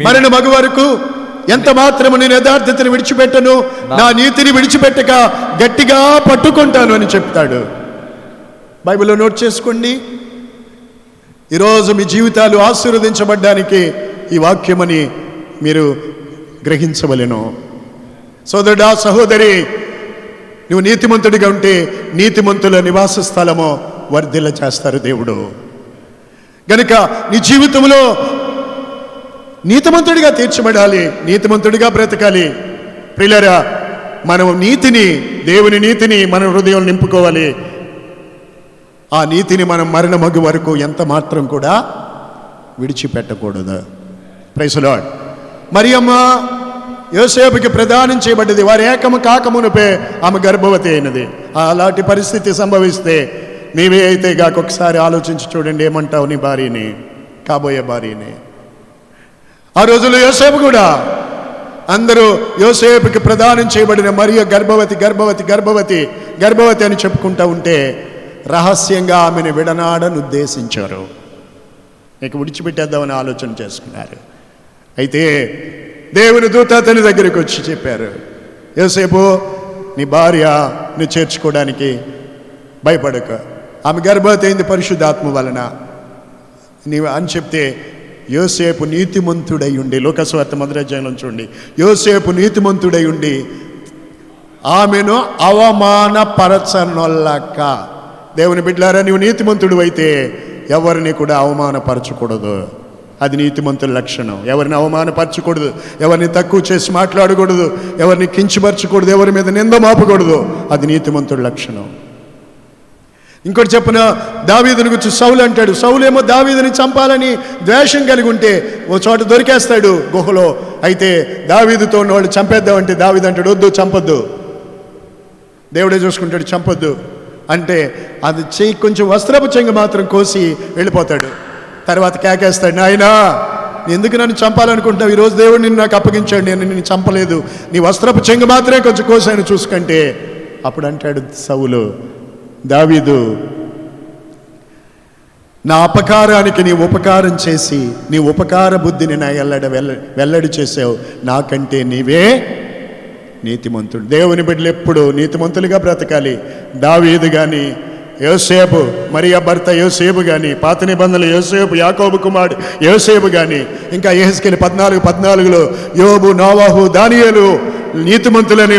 మరణ మగు వరకు ఎంత మాత్రము నేను యథార్థతను విడిచిపెట్టను, నా నీతిని విడిచిపెట్టక గట్టిగా పట్టుకుంటాను అని చెప్తాడు. బైబిల్లో నోట్ చేసుకోండి. ఈరోజు మీ జీవితాలు ఆశీర్వదించబడ్డానికి ఈ వాక్యమని మీరు గ్రహించవలెను. సోదరుడా, సహోదరి, నువ్వు నీతిమంతుడిగా ఉంటే నీతిమంతుల నివాస స్థలము వర్ధిల్ల చేస్తారు దేవుడు. గనుక నీ జీవితంలో నీతిమంతుడిగా తీర్చబడాలి, నీతిమంతుడిగా బ్రతకాలి. ప్రియులారా, మనం నీతిని, దేవుని నీతిని మన హృదయం నింపుకోవాలి. ఆ నీతిని మనం మరణమగు వరకు ఎంత మాత్రం కూడా విడిచిపెట్టకూడదు. Praise the Lord. మరియమ్మ యోసేపుకి ప్రదానం చేయబడ్డది. వారి ఏకము కాకమునుపే ఆమె గర్భవతి అయినది. అలాంటి పరిస్థితి సంభవిస్తే నీవే అయితే ఒకసారి ఆలోచించి చూడండి, ఏమంటావు నీ భార్యని, కాబోయే భార్యని. ఆ రోజుల్లో యోసేపు కూడా అందరూ యోసేపుకి ప్రదానం చేయబడిన మరియ గర్భవతి గర్భవతి గర్భవతి గర్భవతి అని చెప్పుకుంటూ ఉంటే రహస్యంగా ఆమెను విడనాడని ఉద్దేశించారు. ఇక విడిచిపెట్టేద్దామని ఆలోచన చేసుకున్నారు. అయితే దేవుని దూత అతని దగ్గరికి వచ్చి చెప్పారు, యోసేపు, నీ భార్య నువ్వు చేర్చుకోవడానికి భయపడక, ఆమె గర్భవతి అయింది పరిశుద్ధాత్మ వలన నీవు అని చెప్తే, యోసేపు నీతిమంతుడై ఉండి, లోకస్వార్త 1వ అధ్యాయంలో చూడండి, యోసేపు నీతిమంతుడై ఉండి ఆమెను అవమానపరచనొల్లక. దేవుని బిడ్డలారా, నీవు నీతిమంతుడు అయితే ఎవరిని కూడా అవమానపరచకూడదు. అది నీతిమంతుల లక్షణం. ఎవరిని అవమానపరచకూడదు, ఎవరిని తక్కువ చేసి మాట్లాడకూడదు, ఎవరిని కించపరచకూడదు, ఎవరి మీద నింద మాపకూడదు. అది నీతిమంతుల లక్షణం. ఇంకోటి చెప్పిన, దావీదుని గురించి సౌలు అంటాడు. సౌలేమో దావీదుని చంపాలని ద్వేషం కలిగి ఉంటే ఓ చోట దొరికేస్తాడు గుహలో. అయితే దావీదుతో వాళ్ళు చంపేద్దామంటే దావీదు అంటాడు, వద్దు, చంపొద్దు, దేవుడే చూసుకుంటాడు, చంపొద్దు అంటే అది చెయ్యి కొంచెం వస్త్రపు చెంగ మాత్రం కోసి వెళ్ళిపోతాడు. తర్వాత కేకేస్తాడు, నాయనా ఎందుకు నన్ను చంపాలనుకుంటావు, ఈరోజు దేవుడు నిన్ను నాకు అప్పగించాడు, నేను నిన్ను చంపలేదు, నీ వస్త్రపు చెంగ మాత్రమే కొంచెం కోసాను చూసుకుంటే. అప్పుడు అంటాడు సౌలు, దావీదు, నా అపకారానికి నీ ఉపకారం చేసి నీ ఉపకార బుద్ధిని నా వెల్లడి చేసావు, నాకంటే నీవే నీతిమంతుడు. దేవుని బిడ్డలు ఎప్పుడు నీతిమంతులుగా బ్రతకాలి. దావీదు కానీ, యోసేపు మరియ భర్త యోసేపు కానీ, పాత నిబంధనలు యోసేపు యాకోబు కుమారుడు యోసేపు కానీ, ఇంకా యెహెజ్కేలు 14:14లో యోబు, నోవాహు, దానియేలు నీతిమంతులని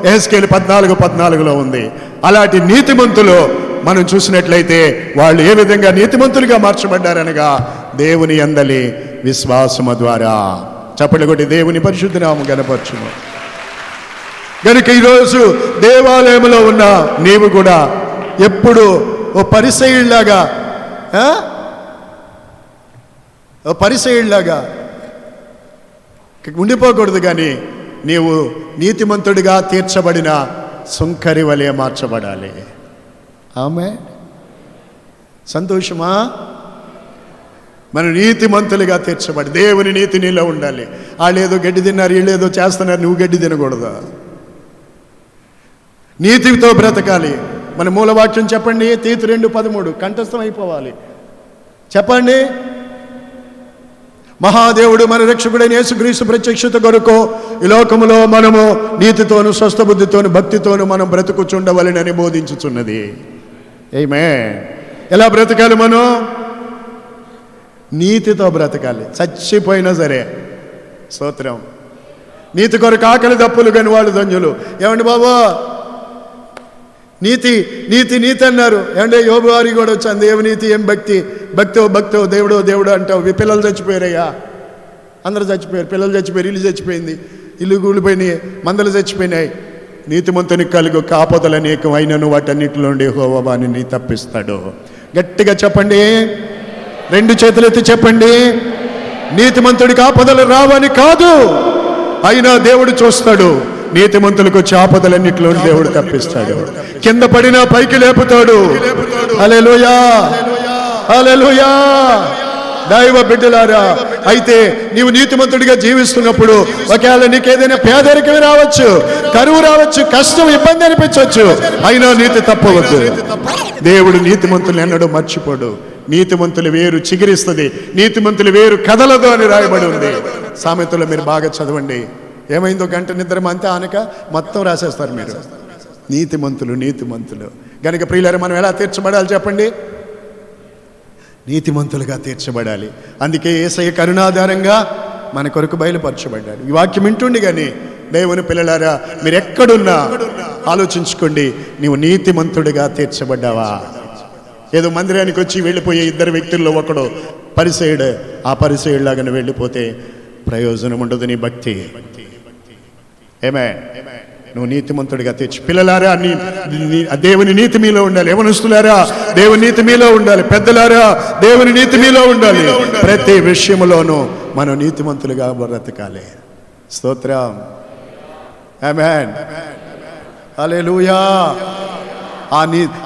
యెహెజ్కేలు 14:14లో ఉంది. అలాంటి నీతిమంతులు మనం చూసినట్లయితే వాళ్ళు ఏ విధంగా నీతిమంతులుగా మార్చబడ్డారనగా దేవుని యందలి విశ్వాసము ద్వారా. చప్పట్లు కొట్టి దేవుని పరిశుద్ధ నామము గణపరచును. కనుక ఈరోజు దేవాలయంలో ఉన్న నీవు కూడా ఎప్పుడు ఓ పరిసయ్యుడిలాగా ఉండిపోకూడదు. కానీ నీవు నీతిమంతుడిగా తీర్చబడిన సుంకరి వలె మార్చబడాలి. ఆమె సంతోషమా? మనం నీతిమంతులుగా తీర్చబడి దేవుని నీతి నీలో ఉండాలి. వాళ్ళేదో గడ్డి తిన్నారు, వీళ్ళేదో చేస్తున్నారు, నువ్వు గడ్డి తినకూడదు. నీతితో బ్రతకాలి. మన మూలవాక్యం చెప్పండి, తీతు 2:13 కంఠస్థం అయిపోవాలి. చెప్పండి. మహాదేవుడు మన రక్షకుడైన యేసుక్రీస్తు ప్రత్యక్షత కొరకు ఈ లోకములో మనము నీతితోను స్వస్థ బుద్ధితోను భక్తితోను మనం బ్రతుకుచుండవలెనని బోధించుచున్నది. ఆమేన్. ఎలా బ్రతకాలి? మనం నీతితో బ్రతకాలి, చచ్చిపోయినా సరే. స్తోత్రం. నీతి కొరకు ఆకలి దప్పులు కాని వాళ్ళు ధన్యులు. ఏమండి బాబు, నీతి నీతి నీతి అన్నారు. ఏమంటే యోబు వారికి కూడా వచ్చాను, దేవునీతి ఏం భక్తి, భక్తో దేవుడు అంటావు. పిల్లలు చచ్చిపోయారయ్యా, అందరూ చచ్చిపోయారు, పిల్లలు చచ్చిపోయారు, ఇల్లు చచ్చిపోయింది, ఇల్లు కూలిపోయినాయి, మందలు చచ్చిపోయినాయి. నీతిమంతునికి కలుగు కాపదలు అనేకం అయినను వాటన్నిటిలో నుండి యెహోవా వానిని తప్పిస్తాడు. గట్టిగా చెప్పండి, 2 చేతులెత్తి చెప్పండి. నీతిమంతుడికి ఆపదలు రావని కాదు, అయినా దేవుడు చూస్తాడు. నీతిమంతులకు వచ్చే ఆపదలన్నిటిలో దేవుడు తప్పిస్తాడు. కింద పడినా పైకి లేపుతాడు. హల్లెలూయా, హల్లెలూయా. దైవ బిడ్డలారా, అయితే నీవు నీతిమంతుడిగా జీవిస్తున్నప్పుడు ఒకవేళ నీకేదైనా పేదరికం రావచ్చు, కరువు రావచ్చు, కష్టం, ఇబ్బంది అనిపించవచ్చు, అయినా నీతి తప్పవద్దు. దేవుడు నీతిమంతులను ఎన్నడూ మర్చిపోడు. నీతిమంతులు వేరు చిగురిస్తుంది, నీతిమంతులు వేరు కదలదు అని రాయబడి ఉంది. సామెతలో మీరు బాగా చదవండి. ఏమైందో గంట నిద్ర అంతే ఆనక మొత్తం రాసేస్తారు మీరు. నీతిమంతులు నీతిమంతులు గనుక ప్రియులారా, మనం ఎలా తీర్చబడాలి చెప్పండి? నీతిమంతులుగా తీర్చబడాలి. అందుకే యేసయ్య కరుణాధారంగా మన కొరకు బయలుపరచబడ్డాడు. ఈ వాక్యం వింటుండి కానీ దేవుని పిల్లలారా, మీరు ఎక్కడున్నా ఆలోచించుకోండి, నీవు నీతిమంతుడిగా తీర్చబడ్డావా? ఏదో మందిరానికి వచ్చి వెళ్ళిపోయే ఇద్దరు వ్యక్తుల్లో ఒకడు పరిసేయుడు, ఆ పరిసేయుడిలాగానే వెళ్ళిపోతే ప్రయోజనం ఉండదు నీ భక్తి. ఏమే, నువ్వు నీతిమంతుడిగా తీర్చి. పిల్లలారా, దేవుని నీతి మీలో ఉండాలి. యవనస్తులారా, దేవుని నీతి మీలో ఉండాలి. పెద్దలారా, దేవుని నీతి మీలో ఉండాలి. ప్రతి విషయంలోనూ మనం నీతిమంతులుగా బ్రతకాలి. స్తోత్రం, ఆమేన్, హల్లెలూయా.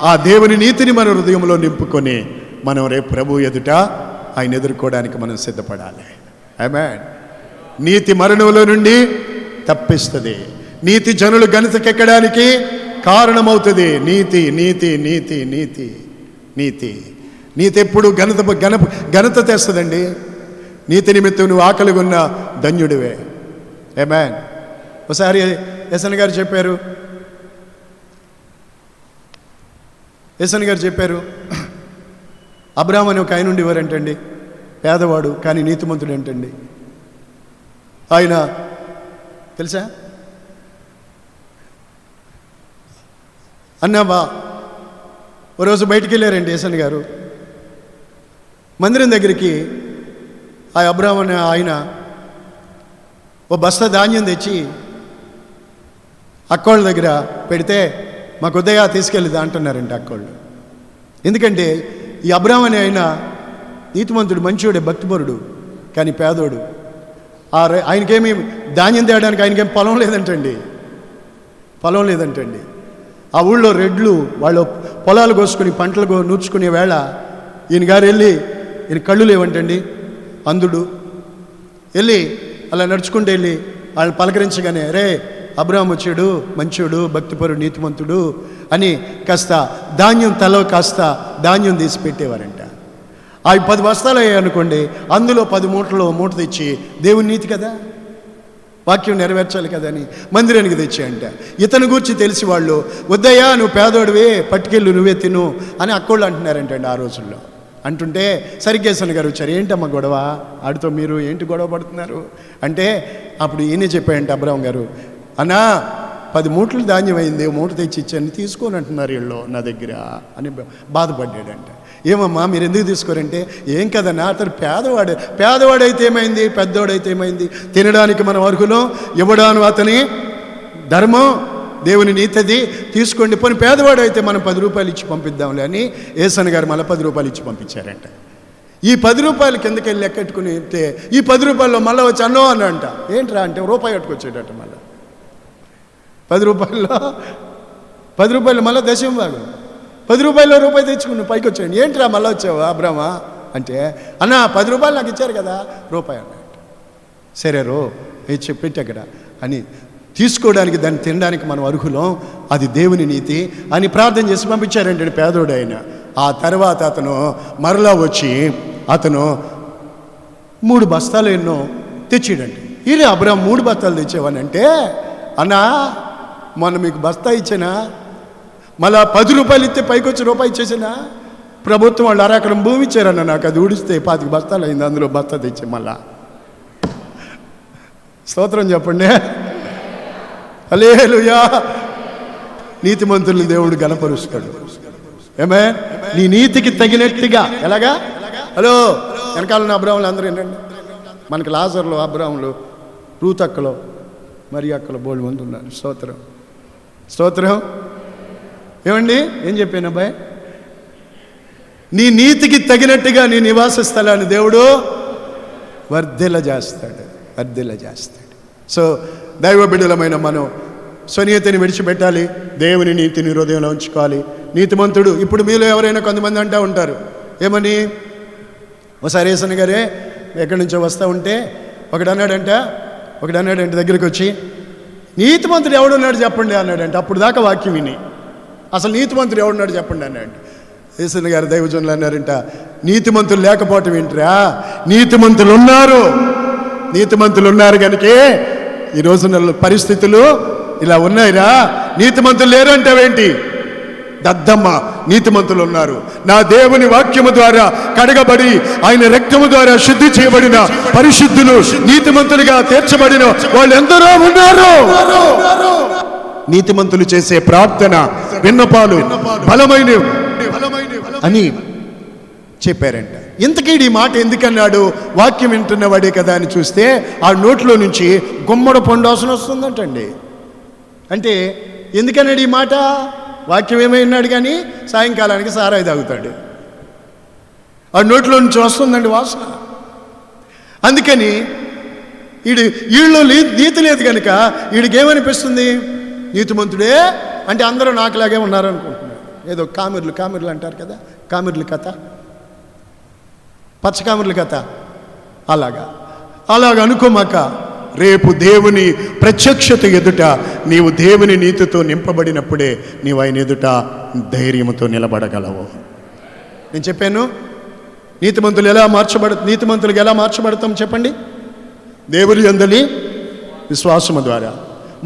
ఆ దేవుని నీతిని మన హృదయంలో నింపుకొని మనం రేపు ప్రభు ఎదుట ఆయన ఎదుర్కోవడానికి మనం సిద్ధపడాలి. ఆమేన్. నీతి మరణంలో నుండి తప్పిస్తుంది. నీతి జనులు ఘనతకెక్కడానికి కారణమవుతుంది. నీతి నీతి నీతి నీతి నీతి నీతి ఎప్పుడు ఘనత తెస్తుందండి. నీతి నిమిత్తం నువ్వు ఆకలిగా ఉన్న ధన్యుడివే. ఆమేన్. ఒకసారి ఎస్ఎన్ గారు చెప్పారు, అబ్రాహాము అని ఒక ఆయన ఉండేవారంటండి, పేదవాడు కానీ నీతిమంతుడు అంటండి. ఆయన తెలుసా అన్నాబా ఓ రోజు బయటికి వెళ్ళారండి ఎస్ఎన్ గారు. మందిరం దగ్గరికి ఆ అబ్రాహాము అనే ఆయన ఓ బస్తా ధాన్యం తెచ్చి అక్కోళ్ళ దగ్గర పెడితే, మాకు ఉదయా తీసుకెళ్ళిదా అంటున్నారండి అక్కోళ్ళు. ఎందుకంటే ఈ అబ్రాహాము అనే ఆయన నీతిమంతుడు, మంచివాడే, భక్తిపరుడు, కానీ పేదోడు. ఆయనకేమి ధాన్యం తేయడానికి ఆయనకేం పొలం లేదంటండి. ఆ ఊళ్ళో రెడ్లు వాళ్ళు పొలాలు కోసుకుని పంటలు నూర్చుకునే వేళ ఈయన గారు వెళ్ళి, ఈయన కళ్ళు లేవంటండి, అంధుడు, వెళ్ళి అలా నడుచుకుంటూ వెళ్ళి వాళ్ళని పలకరించగానే, రే అబ్రాహాము వచ్చాడు, మంచోడు, భక్తిపరుడు, నీతిమంతుడు అని కాస్త ధాన్యం తలో కాస్త ధాన్యం తీసి పెట్టేవారంట. అవి 10 బస్తాలు అయ్యాయి అనుకోండి, అందులో 10 మూటలు మూట తెచ్చి దేవుని నీతి కదా, వాక్యం నెరవేర్చాలి కదా అని మందిరానికి తెచ్చాయంట. ఇతను గురించి తెలిసి వాళ్ళు, వద్దయ్యా నువ్వు పేదోడివే, పట్టుకెళ్ళు, నువ్వే తిను అని అక్కోళ్ళు అంటున్నారంటండి ఆ రోజుల్లో. అంటుంటే సరిగేసన్ గారు వచ్చారు. ఏంటమ్మా గొడవ, ఆడితో మీరు ఏంటి గొడవ పడుతున్నారు అంటే, అప్పుడు ఈయనే చెప్పాయంట అబ్రాహాము గారు, అన్నా 10 మూటలు ధాన్యం అయింది, మూట తెచ్చి ఇచ్చాను, తీసుకోని అంటున్నారు వీళ్ళు నా దగ్గర అని బాధపడ్డాడంట. ఏమమ్మా మీరు ఎందుకు తీసుకోరంటే, ఏం కదన్నా అతను పేదవాడైతే ఏమైంది, పెద్దవాడైతే ఏమైంది, తినడానికి మనం అర్హులం, ఇవ్వడానికి అతని ధర్మం, దేవుని నీతిది, తీసుకోండి. పోనీ పేదవాడు అయితే మనం 10 రూపాయలు ఇచ్చి పంపిద్దాంలే అని ఏసన్ గారు మళ్ళీ 10 రూపాయలు ఇచ్చి పంపించారంట. ఈ 10 రూపాయలు కిందకి వెళ్ళి లెక్కెట్టుకుని ఇస్తే ఈ 10 రూపాయల్లో మళ్ళీ వచ్చి అన్నో అన్నంట. ఏంట్రా అంటే రూపాయి కట్టుకొచ్చేటట్ట. మళ్ళీ 10 రూపాయలు మళ్ళీ దశం భాగం, 10 రూపాయల్లో రూపాయి తెచ్చుకుని పైకి వచ్చాడు. ఏంట్రా మళ్ళీ వచ్చావా అబ్రామా అంటే, అన్న 10 రూపాయలు నాకు ఇచ్చారు కదా, రూపాయి అన్నట్టు. సరే ఇచ్చి పెట్టి అక్కడ అని తీసుకోవడానికి, దాన్ని తినడానికి మనం అర్హులం, అది దేవుని నీతి అని ప్రార్థన చేసి పంపించారంటే పేదోడు ఆయన. ఆ తర్వాత అతను మరలా వచ్చి అతను 3 బస్తాలు ఎన్నో తెచ్చాడండి. ఇలా అబ్రాహాము 3 బస్తాలు తెచ్చేవానంటే, అన్నా మొన్న మీకు బస్తా ఇచ్చానా, మళ్ళా 10 రూపాయలు ఇస్తే పైకి వచ్చి రూపాయి ఇచ్చేసానా, ప్రభుత్వం వాళ్ళు 1 ఎకరం భూమి ఇచ్చారన్న, నాకు అది ఊడిస్తే 25 బస్తాలు అయింది, అందులో బస్తా తెచ్చి మళ్ళా. స్తోత్రం చెప్పండి, హల్లెలూయా. నీతిమంతుల్ని దేవుడు ఘనపరుస్తాడు. ఏమే, నీ నీతికి తగినట్టుగా. ఎలాగా? హలో, వెనకాల అబ్రాహాములు అందరూ ఏంటండి, మనకి లాజర్లో, అబ్రాహాములు, రూత్ అక్కలో, మరి అక్కలో బోల్డ్ మంది ఉన్నారు. స్తోత్రం. ఏమండి, ఏం చెప్పాను అబ్బాయి? నీ నీతికి తగినట్టుగా నీ నివాస స్థలాన్ని దేవుడు వర్ధిల్ల చేస్తాడు. సో దైవ బిడ్డలమైన మనం స్వనీయతని విడిచిపెట్టాలి, దేవుని నీతిని హృదయంలో ఉంచుకోవాలి. నీతిమంతుడు. ఇప్పుడు మీలో ఎవరైనా కొంతమంది అంటూ ఉంటారు, ఏమని, ఒకసారి ఏసన్న గారే ఎక్కడి నుంచో వస్తూ ఉంటే ఒకడు అన్నాడంటే దగ్గరికి వచ్చి, నీతిమంతుడు ఎవడున్నాడు చెప్పండి అన్నాడంటే. అప్పుడు దాకా వాక్యం విని, అసలు నీతిమంతుడు ఎవడున్నాడు చెప్పండి అన్నాడు. యేసన్న గారు దైవజనులు అన్నారంట, నీతిమంతులు లేకపోవటం ఏంటిరా, నీతిమంతులు ఉన్నారు కనుకే ఈ రోజున పరిస్థితులు ఇలా ఉన్నాయిరా. నీతిమంతులు లేరు అంటావేంటి? దద్దమ్మ, నీతిమంతులు ఉన్నారు. నా దేవుని వాక్యము ద్వారా కడగబడి ఆయన రక్తము ద్వారా శుద్ధి చేయబడిన పరిశుద్ధులు, నీతిమంతులుగా తీర్చబడిన వాళ్ళు ఎందరో ఉన్నారు. నీతిమంతులు చేసే ప్రార్థన విన్నపాలు బలమైనవి అని చెప్పారంట. ఇంతకీ ఈ మాట ఎందుకన్నాడు? వాక్యం వింటున్నవాడే కదా అని చూస్తే ఆ నోట్లో నుంచి గుమ్మడి పండు వాసన వస్తుందంటండి. అంటే ఎందుకన్నాడు ఈ మాట? వాక్యం ఏమైనాడు కానీ సాయంకాలానికి సారాయి తాగుతాడు, ఆ నోట్లో నుంచి వస్తుందండి వాసన. అందుకని వీళ్ళు నీతి లేదు కనుక వీడికి ఏమనిపిస్తుంది? నీతిమంతుడే అంటే అందరూ నాకులాగే ఉన్నారనుకుంటున్నారు. ఏదో కామెర్లు అంటారు కదా, కామెర్లు కథ, పచ్చకామెర్ల కథ, అలాగా అనుకోమాక రేపు దేవుని ప్రత్యక్షత ఎదుట నీవు దేవుని నీతితో నింపబడినప్పుడే నీవు ఆయన ఎదుట ధైర్యంతో నిలబడగలవు. నేను చెప్పాను నీతిమంతులుగా ఎలా మార్చబడతాం చెప్పండి? దేవుని యందలి విశ్వాసము ద్వారా.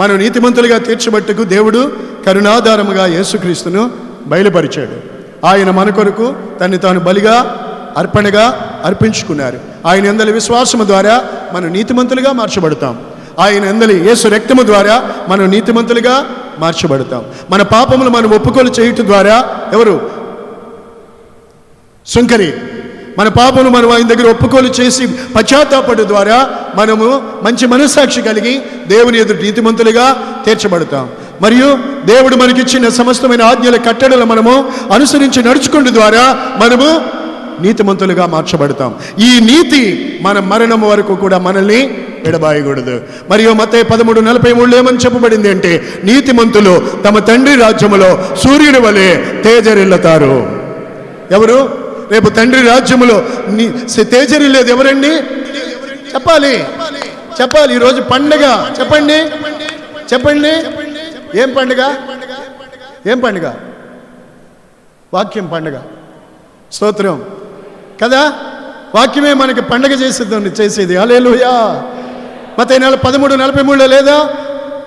మనం నీతిమంతులుగా తీర్చబట్టుకు దేవుడు కరుణాధారముగా యేసుక్రీస్తును బయలుపరిచాడు. ఆయన మన కొరకు తన్ని తాను బలిగా అర్పణగా అర్పించుకున్నారు. ఆయన యందలి విశ్వాసము ద్వారా మనం నీతిమంతులుగా మార్చబడతాం. ఆయన యందలి యేసు రక్తము ద్వారా మనం నీతిమంతులుగా మార్చబడతాం. మన పాపములు మనం ఒప్పుకోలు చేయటం ద్వారా ఎవరు? సుంకరి. మన పాపములు మనం ఆయన దగ్గర ఒప్పుకోలు చేసి పశ్చాత్తాపడు ద్వారా మనము మంచి మనస్సాక్షి కలిగి దేవుని ఎదురు నీతిమంతులుగా తీర్చబడతాం. మరియు దేవుడు మనకిచ్చిన సమస్తమైన ఆజ్ఞల కట్టడలు మనము అనుసరించి నడుచుకుంటు ద్వారా మనము నీతిమంతులుగా మార్చబడతాం. ఈ నీతి మన మరణం వరకు కూడా మనల్ని ఎడబాయకూడదు. మరియు మత్తయి 13:43 ఏమని చెప్పబడింది అంటే, నీతిమంతులు తమ తండ్రి రాజ్యములో సూర్యుని వలె తేజరిల్లుతారు. ఎవరు? రేపు తండ్రి రాజ్యములో తేజరిల్లేది ఎవరండి? చెప్పాలి. ఈరోజు పండగ. చెప్పండి ఏం పండుగ? వాక్యం పండుగ. స్తోత్రం కదా. వాక్యమే మనకి పండగ చేసేది. హల్లెలూయా. మత్తయి 13:43 లేదా?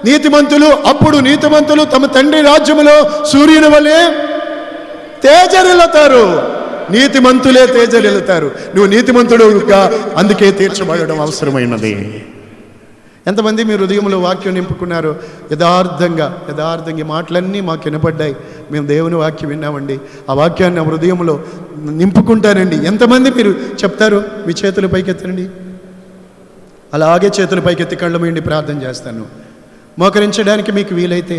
నీతిమంతులు తమ తండ్రి రాజ్యములో సూర్యుని వలె తేజరిల్లుతారు. నీతిమంతులే తేజరిల్లుతారు. నువ్వు నీతిమంతుడుగా అందుకే తీర్చబడడం అవసరమైనది. ఎంతమంది మీ హృదయంలో వాక్యం నింపుకున్నారు? యథార్థంగా మాటలన్నీ మాకు వినపడ్డాయి. మేము దేవుని వాక్యం విన్నామండి, ఆ వాక్యాన్ని హృదయంలో నింపుకుంటానండి. ఎంతమంది మీరు చెప్తారు? మీ చేతుల పైకెత్తండి. అలాగే చేతుల పైకెత్తి కళ్ళు మూయండి, ప్రార్థన చేస్తాను. మోకరించడానికి మీకు వీలైతే